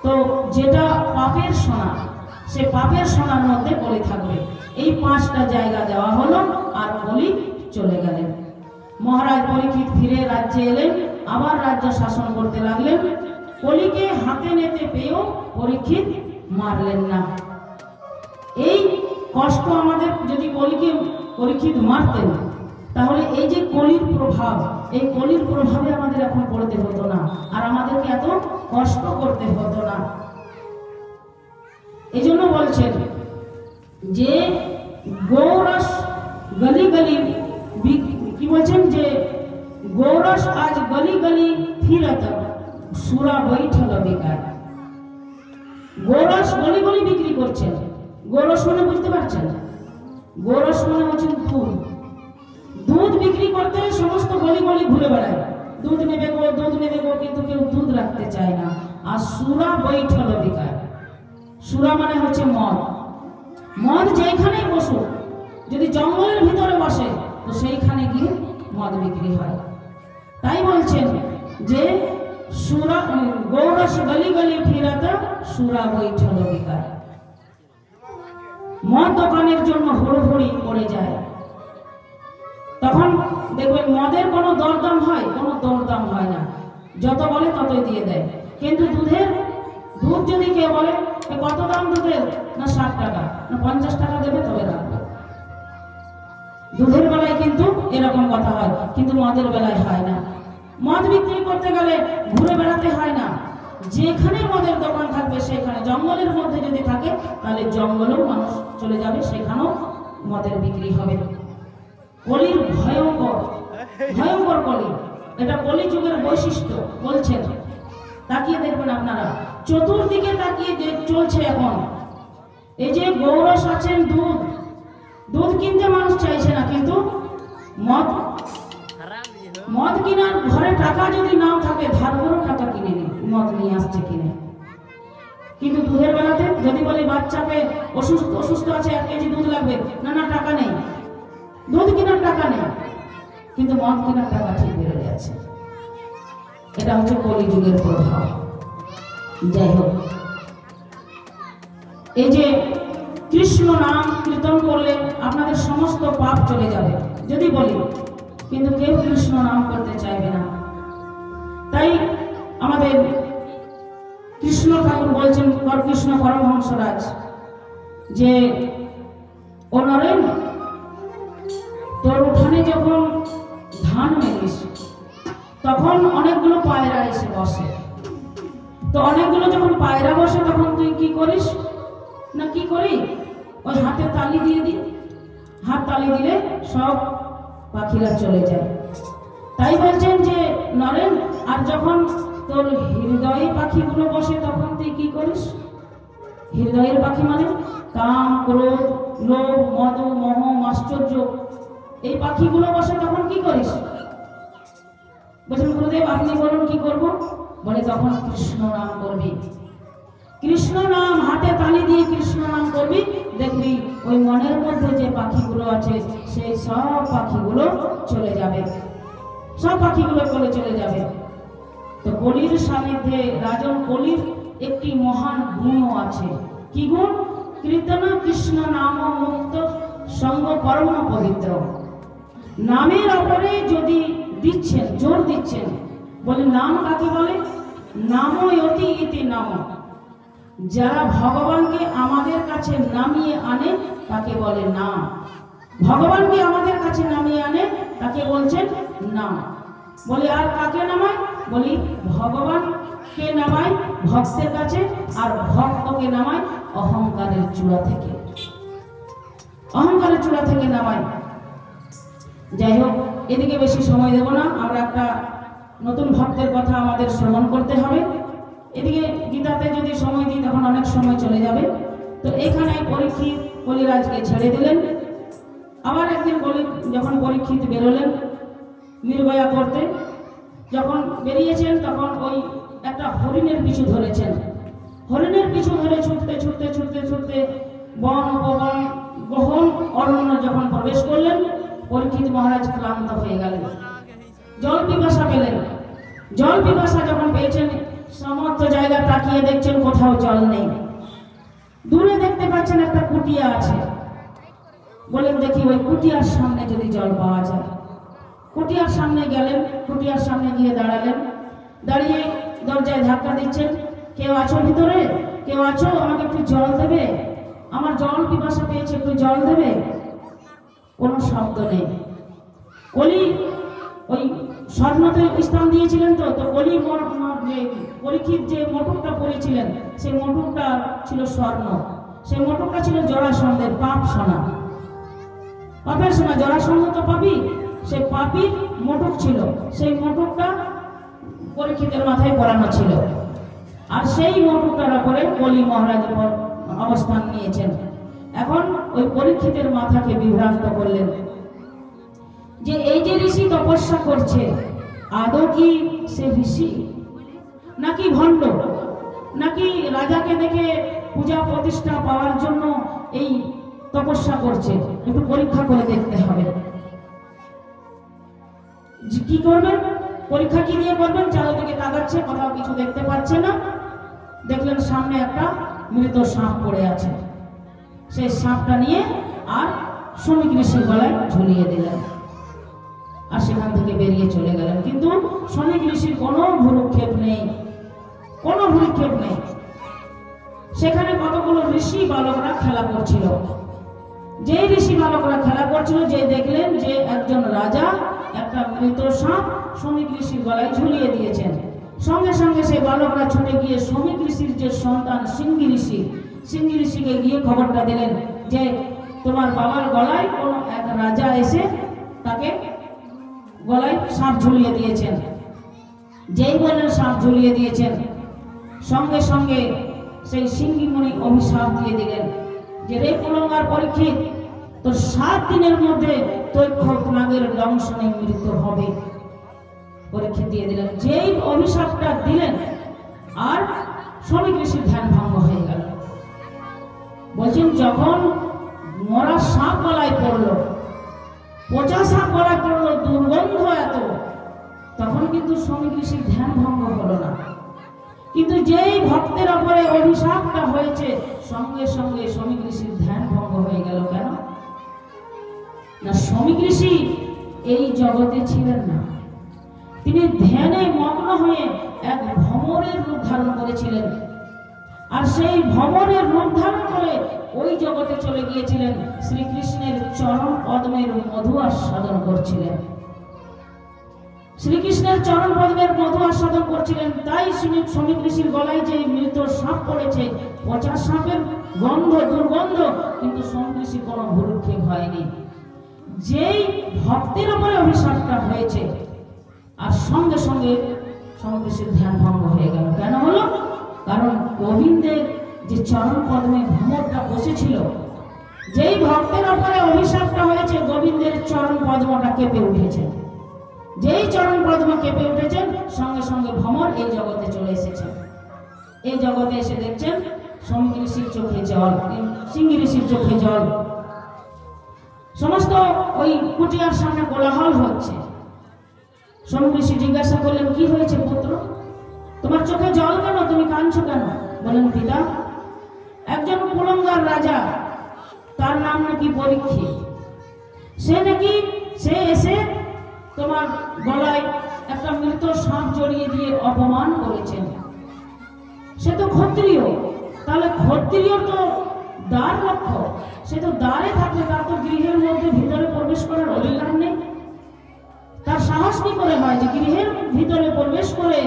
তো যেটা পাপের সোনা সে পাপের সোনার মধ্যে কলি থাকবে। এই 5টা জায়গা দেওয়া হলো, আর কলি চলে গেলেন। মহারাজ পরীক্ষিত ফিরে রাজ্যে এলেন, আবার রাজ্য শাসন করতে লাগলেন। কলিকে হাতে নেতে পেয়েও পরীক্ষিত মারলেন না। এই কষ্ট আমাদের, যদি কলিকে পরীক্ষিত মারতেন তাহলে এই যে কলির প্রভাব, এই কলির প্রভাবে আমাদের এখন পড়তে হতো না, আর আমাদেরকে এত কষ্ট করতে হতো না। এই জন্য বলছেন যে গৌরস গলি গলি, কি বলছেন যে গৌরস আজ গলি গলি ফিরত সুরা বৈঠল বেকার। গৌরস গলি গলি বিক্রি করছেন। গৌরস মানে বুঝতে পারছেন? গৌরস মানে হচ্ছেন দুধ। দুধ বিক্রি করতে সমস্ত গলি গলি ঘুরে বেড়ায়, দুধ নেবে গো, দুধ নেবে গো, কিন্তু কেউ দুধ রাখতে চায় না। আর সুরা বৈঠল বেকার, সুরা মানে হচ্ছে মদ। মদ যেখানেই বসুক, যদি জঙ্গলের ভিতরে বসে তো সেইখানে গিয়ে মদ বিক্রি হয়। তাই বলছেন যে সুরা গৌরস গলি গলি ফিরাতে সুরা বৈঠল বেকার। মদ দোকানের জন্য হুড়োহুড়ি পড়ে যায়। তখন দেখবেন মদের কোনো দরদাম হয়? কোনো দরদাম হয় না, যত বলে ততই দিয়ে দেয়। কিন্তু দুধ যদি কেউ বলে কত দাম দুধের, না 60 টাকা, না 50 টাকা দেবে তবে রাখবে। দুধের বেলায় কিন্তু এরকম কথা হয়, কিন্তু মদের বেলায় হয় না। মদ বিক্রি করতে গেলে ঘুরে বেড়াতে হয় না, যেখানে মদের দোকান থাকবে সেখানে, জঙ্গলের মধ্যে যদি থাকে তাহলে জঙ্গলেও মানুষ চলে যাবে, সেখানেও মদের বিক্রি হবে। কলির ভয়ঙ্কর ভয়ঙ্কর কলি, এটা কলি যুগের বৈশিষ্ট্য বলছেন। তাকিয়ে দেখবেন আপনারা, চতুর্দিকে তাকিয়ে চলছে এখন। এই যে গৌরস আছেন, দুধ কিনতে মানুষ চাইছে না, কিন্তু মদ কিনার ঘরে টাকা যদি নাও থাকে, ধার করে টাকা কিনে মদ নিয়ে আসছে কিনে। কিন্তু দুধের বেলাতে যদি বলি বাচ্চাকে অসুস্থ আছে, 1 কেজি দুধ লাগবে, না না টাকা নেই, দুধ কেনার টাকা নেই, কিন্তু মদ কেনার টাকা ঠিক বেড়ে যাচ্ছে। এটা হচ্ছে কলিযুগের প্রভাব। যাই হোক, এই যে কৃষ্ণ নাম কীর্তন করলে আপনাদের সমস্ত পাপ চলে যাবে যদি বলি, কিন্তু কেউ কৃষ্ণ নাম করতে চাইবে না। তাই আমাদের কৃষ্ণ ঠাকুর বলছেন, কৃষ্ণ পরমহংসরাজ, যে ও নরেন, তোর উঠানে যখন ধান মেলিস তখন অনেকগুলো পায়রা এসে বসে। তো অনেকগুলো যখন পায়রা বসে তখন তুই কি করিস? না কি করি, ওই হাতে তালি দিয়ে দিই, হাত তালি দিলে সব পাখিরা চলে যায়। তাই বলছেন যে নরেন, আর যখন তোর হৃদয়ে পাখিগুলো বসে তখন তুই কি করিস? হৃদয়ের পাখি মানে কাম, ক্রোধ, লোভ, মদ, মোহ, আশ্চর্য, এই পাখিগুলো বসে তখন কি করিস? বলছেন গুরুদেব আপনি বলুন কি করব? বলে তখন কৃষ্ণ নাম করবি। কৃষ্ণ নাম হাতে তালি দিয়ে কৃষ্ণ নাম করবি, দেখবি ওই মনের মধ্যে যে পাখিগুলো আছে সেই সব পাখিগুলো চলে যাবে, সব পাখিগুলো চলে যাবে। তো কলির সান্নিধ্যে রাজন কলির একটি মহান গুণও আছে। কি গুণ? কীর্তন কৃষ্ণ নাম মুক্ত সঙ্গ পরম পবিত্র। নামের ওপরে যদি দিচ্ছেন, জোর দিচ্ছেন, বলে নাম কাকে বলে? নাম অতি ইতি নাম। যারা ভগবানকে আমাদের কাছে নামিয়ে আনে তাকে বলে নাম। ভগবানকে আমাদের কাছে নামিয়ে আনে তাকে বলছেন নাম। বলে আর কাকে নামায়? বলি ভগবানকে নামায় ভক্তের কাছে, আর ভক্তকে নামায় অহংকারের চূড়া থেকে, অহংকারের চূড়া থেকে নামায়। যাই হোক, এদিকে বেশি সময় দেব না, আমরা একটা নতুন ভক্তের কথা আমাদের শ্রবণ করতে হবে। এদিকে গীতাতে যদি সময় দিই তখন অনেক সময় চলে যাবে। তো এখানে পরীক্ষিত কলিরাজকে ছেড়ে দিলেন। আবার একদিন যখন পরীক্ষিত বেরোলেন নির্ভয়া করতে, যখন বেরিয়েছেন তখন ওই একটা হরিণের পিছু ধরেছেন। হরিণের পিছু ধরে ছুটতে ছুটতে ছুটতে ছুটতে বন উপবন গহন অরণ্য যখন প্রবেশ করলেন, পরীক্ষিত মহারাজ ক্লান্ত হয়ে গেলেন, জল পিপাসা পেলেন। জল পিপাসা যখন পেয়েছেন, সমস্ত জায়গা তাকিয়ে দেখছেন কোথাও জল নেই। দূরে দেখতে পাচ্ছেন একটা কুটিয়া আছে, বলেন দেখি ওই কুটিয়ার সামনে যদি জল পাওয়া যায়। কুটিয়ার সামনে গেলেন, কুটিয়ার সামনে গিয়ে দাঁড়ালেন, দাঁড়িয়ে দরজায় ধাক্কা দিচ্ছেন, কেউ আছো ভিতরে? কেউ আছো? আমাকে একটু জল দেবে, আমার জল পিপাসা পেয়েছে, একটু জল দেবে। কোনো শব্দ নেই। কলি ওই স্বর্ণতে স্থান দিয়েছিলেন, তো তো কলি পরীক্ষিত যে মোটরটা পরেছিলেন সেই মোটরটা ছিল স্বর্ণ, সেই মোটরটা ছিল জরাসন্ধের পাপ সোনা, পাপের সোনা। জরাসন্ধ তো পাপি, সেই পাপির মোটর ছিল, সেই মোটরটা পরীক্ষিতের মাথায় পরানো ছিল, আর সেই মোটরটার উপরে কলি মহারাজ অবস্থান নিয়েছেন। এখন ওই পরীক্ষিতের মাথাকে বিভ্রান্ত করলেন যে এই যে ঋষি তপস্যা করছে, আদৌ কি সে ঋষি নাকি ভণ্ড, নাকি রাজাকে দেখে পূজা প্রতিষ্ঠা পাওয়ার জন্য এই তপস্যা করছে? একটু পরীক্ষা করে দেখতে হবে। কি করবেন? পরীক্ষা কি দিয়ে করবেন? চারদিকে তাকাচ্ছে, কোথাও কিছু দেখতে পাচ্ছে না। দেখলেন সামনে একটা মৃত সাপ পড়ে আছে, সেই সাপটা নিয়ে আর শ্রমিক ঋষির গলায় ঝুলিয়ে দিলেন, আর সেখান থেকে বেরিয়ে চলে গেলেন। কিন্তু শ্রমিক ঋষির কোনো ভ্রুক্ষেপ নেই, কোনো ভ্রুক্ষেপ নেই। সেখানে কতগুলো ঋষি বালকরা খেলা করছিল। যে ঋষি বালকরা খেলা করছিল, যে দেখলেন যে একজন রাজা একটা মৃত সাপ শ্রমিক ঋষির গলায় ঝুলিয়ে দিয়েছেন, সঙ্গে সঙ্গে সেই বালকরা ছুটে গিয়ে শ্রমিক ঋষির যে সন্তান সিংহী ঋষিকে গিয়ে খবরটা দিলেন যে তোমার বাবার গলায় কোন এক রাজা এসে তাকে গলায় সাপ ঝুলিয়ে দিয়েছেন। যেই বললেন সাপ ঝুলিয়ে দিয়েছেন, সঙ্গে সঙ্গে সেই সিংহী মুনি অভিশাপ দিয়ে দিলেন যে রে কুলঙ্গার পরীক্ষিত, তোর 7 দিনের মধ্যে তৈক্ষক নাগের দংশনে মৃত্যু হবে। পরীক্ষিত দিয়ে দিলেন। যেই অভিশাপটা দিলেন, আর শ্রমিক ঋষির ধ্যান ভঙ্গ হয়ে গেল। বলছেন যখন মরা সাপ গলায় পড়লো, পচা সাপ গলায় পড়লো, দুর্গন্ধ এত, তখন কিন্তু শ্রমিক ঋষির ধ্যান ভঙ্গ হলো না। কিন্তু যেই ভক্তের উপরে অভিশাপটা হয়েছে, সঙ্গে সঙ্গে শ্রমিক ঋষির ধ্যান ভঙ্গ হয়ে গেল। কেন না? শ্রমিক ঋষি এই জগতে ছিলেন না, তিনি ধ্যানে মগ্ন হয়ে এক ভ্রমরের রূপ ধারণ করেছিলেন, আর সেই ভ্রমরের রূপ ধারণ করে ওই জগতে চলে গিয়েছিলেন, শ্রীকৃষ্ণের চরণ পদ্মের মধু আস্বাদন করছিলেন, শ্রীকৃষ্ণের চরণ পদ্মের মধু আস্বাদন করছিলেন। তাই শ্রমিক ঋষির গলায় যে মৃত সাপ পড়েছে, পচা সাপের গন্ধ, দুর্গন্ধ, কিন্তু শ্রমিক ঋষির কোনো ভ্রুক্ষেপ হয়নি। যেই ভক্তের উপরে অভিশাপটা হয়েছে, আর সঙ্গে সঙ্গে শ্রমিক ঋষির ধ্যান ভঙ্গ হয়ে গেল। কেন হলো? কারণ গোবিন্দের যে চরণ পদ্মে ভ্রমরটা বসেছিল, যেই ভক্তের উপরে অভিশাপটা হয়েছে, গোবিন্দের চরণ পদ্মটা কেঁপে উঠেছে। যেই চরণ পদ্ম কেঁপে উঠেছেন, সঙ্গে সঙ্গে ভ্রমর এই জগতে চলে এসেছেন। এই জগতে এসে দেখছেন শ্রমিক ঋষির চোখে জল, সিংহী ঋষির চোখে জল। সমস্ত ওই কুটিয়ার সামনে কোলাহল হচ্ছে। শ্রমিক ঋষি জিজ্ঞাসা করলেন, কি হয়েছে পুত্র, তোমার চোখে জল কেন, তুমি কাঁদছো কেন? বলেন পিতা, একজন কুলঙ্গার রাজা, তার নাম নাকি পরীক্ষিত, সে এসে তোমার গলায় একটা মৃত সাপ জড়িয়ে দিয়ে অপমান করেছেন। সে তো ক্ষত্রিয়, তাহলে ক্ষত্রিয় তো দ্বার রক্ষক, সে তো দ্বারে থাকলে তার তো গৃহের মধ্যে ভিতরে প্রবেশ করার অধিকার নেই। তার সাহস কি করে হয় যে গৃহের ভিতরে প্রবেশ করে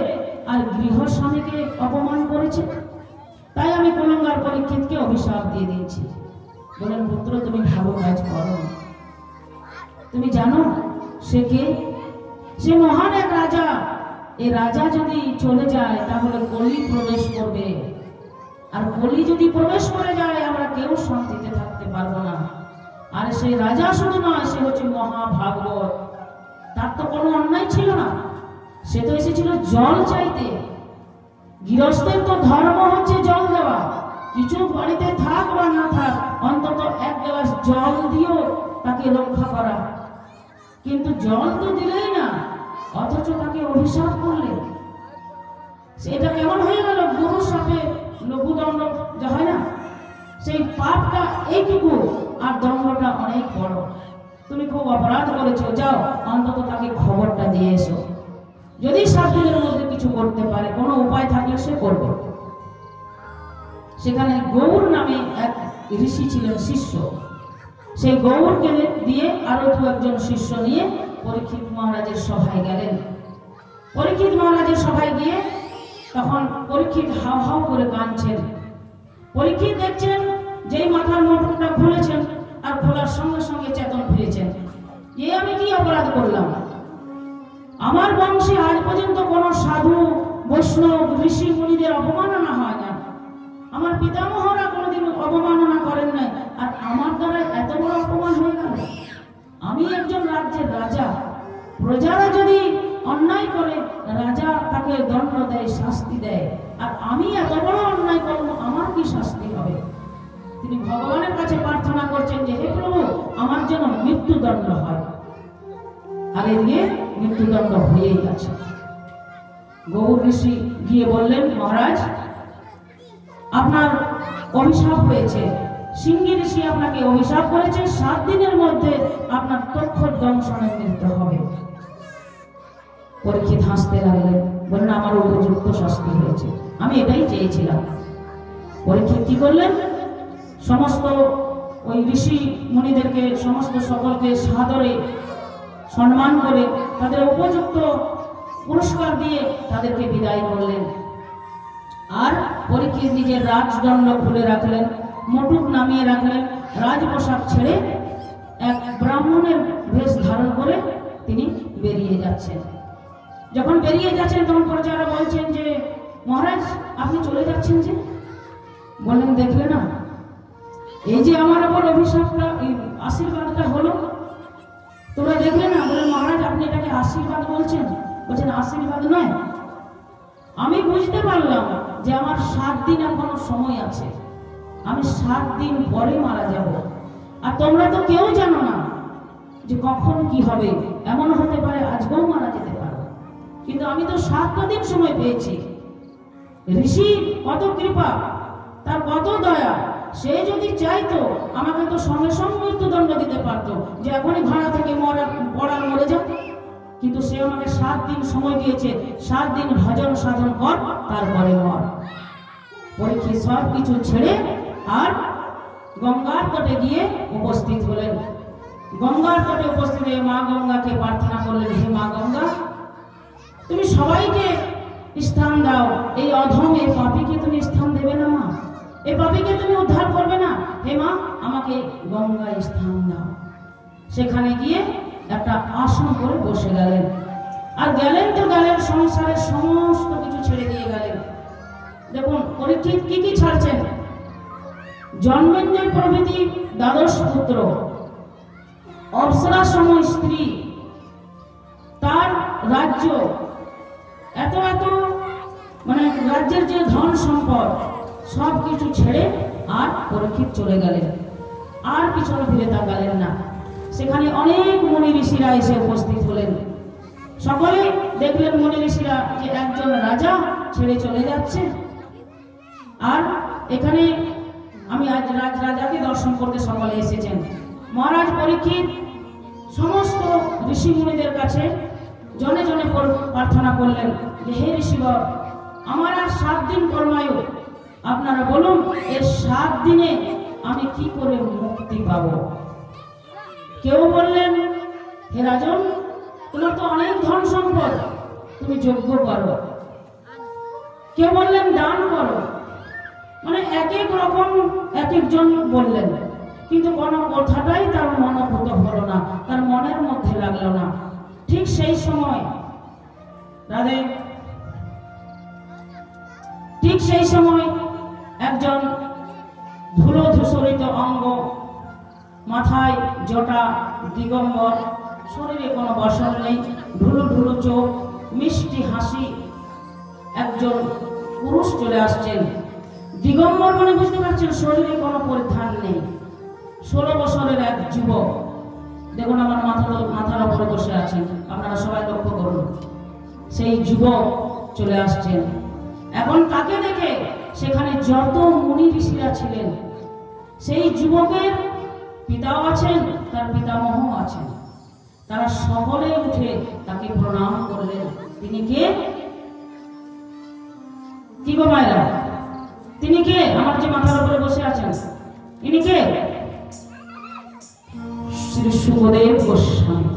আর গৃহ স্বামীকে অপমান করেছে? তাই আমি কুলঙ্গার পরীক্ষিতকে অভিশাপ দিয়ে দিয়েছি। বলেন পুত্র, তুমি ভালো কাজ করো। তুমি জানো সে কে? সে মহান এক রাজা। এই রাজা যদি চলে যায় তাহলে কলি প্রবেশ করবে, আর কলি যদি প্রবেশ করে যায় আমরা কেউ শান্তিতে থাকতে পারবো না। আর সেই রাজা শুধু নয়, সে হচ্ছে মহাভাগবত। তার তো কোনো অন্যায় ছিল না, সে তো এসেছিল জল চাইতে। গৃহস্থের তো ধর্ম হচ্ছে জল দেওয়া, কিছু বাড়িতে থাক বা না থাক, অন্তত 1 গ্লাস জল দিয়েও তাকে রক্ষা করা। কিন্তু জল তো দিলেই না, অথচ তাকে অভিশাপ করলে। সেটা কেমন হয়ে গেল? গুরু সাপে লঘুদণ্ড যা হয় না, সেই পাপটা এইটুকু আর দণ্ডটা অনেক বড়। তুমি খুব অপরাধ করেছো, যাও অন্তত তাকে খবরটা দিয়ে এসো। যদি 7 দিনের মধ্যে কিছু করতে পারে, কোনো উপায় থাকলে সে করবে। সেখানে গৌর নামে এক ঋষি ছিলেন শিষ্য। সেই গৌরকে দিয়ে আরো 2-1 শিষ্য নিয়ে পরীক্ষিত মহারাজের সভায় গেলেন। পরীক্ষিত মহারাজের সভায় গিয়ে তখন পরীক্ষিত হাউ হাউ করে কাঁদছেন। পরীক্ষিত দেখছেন যেই মাথার মোটরটা খুলেছেন আর খোলার সঙ্গে সঙ্গে চেতন ফিরেছেন। আমি কি অপরাধ করলাম? আমার বংশে আজ পর্যন্ত কোনো সাধু বৈষ্ণব ঋষি মুনিদের অবমাননা হয় না, আমার পিতামহরা কোনোদিন অবমাননা করেন নাই, আর আমার দ্বারা এত বড় অপমান হয়ে গেল। আমি একজন রাজ্যের রাজা, প্রজারা যদি অন্যায় করে রাজা তাকে দণ্ড দেয়, শাস্তি দেয়, আর আমি এত বড় অন্যায় করব, আমার কি শাস্তি হবে? তিনি ভগবানের কাছে প্রার্থনা করছেন যে হে প্রভু, আমার জন্য মৃত্যুদণ্ড হয়। আর এদিকে মৃত্যুদণ্ড হয়েই গেছে। গৌর ঋষি গিয়ে বললেন, মহারাজ আপনার অভিশাপ হয়েছে, সিংহী ঋষি আপনাকে অভিশাপ করেছে, 7 দিনের মধ্যে আপনার তক্ষর দংশনে মৃত্যু হবে। পরীক্ষিত হাসতে লাগলেন, বললেন আমার উপযুক্ত শাস্তি হয়েছে, আমি এটাই চেয়েছিলাম। পরীক্ষিত কি করলেন? সমস্ত ওই ঋষি মুনিদেরকে, সমস্ত সকলকে সাদরে সম্মান করে তাদের উপযুক্ত পুরস্কার দিয়ে তাদেরকে বিদায় করলেন। আর পরীক্ষিত নিজের রাজদণ্ড খুলে রাখলেন, মুটুক নামিয়ে রাখলেন, রাজপোশাক ছেড়ে এক ব্রাহ্মণের বেশ ধারণ করে তিনি বেরিয়ে যাচ্ছেন। যখন বেরিয়ে যাচ্ছেন তখন প্রজারা বলছেন যে মহারাজ আপনি চলে যাচ্ছেন যে? বললেন দেখলে না, এই যে আমার ওপর অভিশাপটা, এই আশীর্বাদটা হলো, তোমরা দেখলে না? বলেন মহারাজ আপনি এটাকে আশীর্বাদ বলছেন? বলছেন আশীর্বাদ নয়, আমি বুঝতে পারলাম যে আমার 7 দিন এখনো সময় আছে, আমি 7 দিন পরে মারা যাব। আর তোমরা তো কেউ জানো না যে কখন কি হবে, এমন হতে পারে আজকেও মারা যেতে পারো, কিন্তু আমি তো 7 দিন সময় পেয়েছি। ঋষি কত কৃপা, তার কত দয়া, সে যদি চাইতো আমাকে তো সঙ্গে সঙ্গে মৃত্যুদণ্ড দিতে পারতো, যে এখনই ভাড়া থেকে পড়ার মরে যাও, কিন্তু সে আমাকে 7 দিন সময় দিয়েছে, 7 দিন ভজন সাধন কর, তারপরে মর। পরীক্ষিত সব কিছু ছেড়ে আর গঙ্গার তটে গিয়ে উপস্থিত হলেন। গঙ্গার তটে উপস্থিত হয়ে মা গঙ্গাকে প্রার্থনা করলেন, হে মা গঙ্গা, তুমি সবাইকে স্থান দাও, এই অধম এই পাপীকে তুমি স্থান দেবে না মা, এই পাপীকে তুমি উদ্ধার করবে না, হে মা আমাকে গঙ্গায় স্থান দাও। সেখানে গিয়ে একটা আসন করে বসে গেলেন। আর গেলেন তো গেলেন, সংসারের সমস্ত কিছু ছেড়ে দিয়ে গেলেন। দেখুন পরীক্ষিত কি কি ছাড়ছেন? জন্মেঞ্জয় প্রভৃতি 12 পুত্র, অপ্সরা সম স্ত্রী, তার রাজ্য, এত এত মানে রাজ্যের যে ধন সম্পদ সব কিছু ছেড়ে আর পরীক্ষিত চলে গেলেন। আর পিছনে ফিরে তাকালেন না। সেখানে অনেক মুনি ঋষিরা এসে উপস্থিত হলেন। সকলে দেখলেন মুনি ঋষিরা যে একজন রাজা ছেড়ে চলে যাচ্ছে। আর এখানে আমি আজ রাজাকে দর্শন করতে সকলে এসেছেন। মহারাজ পরীক্ষিত সমস্ত ঋষি মুনিদের কাছে জনে জনে প্রার্থনা করলেন যে হে ঋষিবর, আমার আর 7 দিন কর্মায়ু, আপনারা বলুন এর 7 দিনে আমি কি করে মুক্তি পাব? কেউ বললেন হে রাজন, তোমার তো অনেক ধন সম্পদ, তুমি যজ্ঞ করো। কেউ বললেন দান করো। মানে এক এক রকম এক একজন বললেন, কিন্তু কোনো কথাটাই তার মনোভূত হলো না, তার মনের মধ্যে লাগলো না। ঠিক সেই সময় একজন ধুলো ধূসরিত অঙ্গ, মাথায় জটা, দিগম্বর, শরীরে কোনো বসন নেই, ঢুলু ঢুলু চোখ, মিষ্টি হাসি একজন পুরুষ চলে আসছেন। দিগম্বর মানে বুঝতে পারছেন শরীরে কোনো পরিধান নেই। 16 বছরের এক যুবক, দেখুন আমার মাথার উপরে বসে আছেন, আপনারা সবাই লক্ষ্য করুন। সেই যুবক চলে আসছেন। এখন তাকে দেখে সেখানে যত মুনি ঋষিরা ছিলেন সেই যুবকের পিতাও আছেন, তার পিতামহ আছেন। তারা সকলে উঠে তাকে প্রণাম করলেন। তিনি কে? কি গো মায়েরা, তিনি কে? আমার যে মাথার উপরে বসে আছেন ইনি কে? শ্রী সুখদেব গোস্বামী।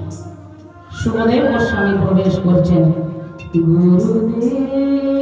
সুখদেব গোস্বামী প্রবেশ করছেন। গুরুদেব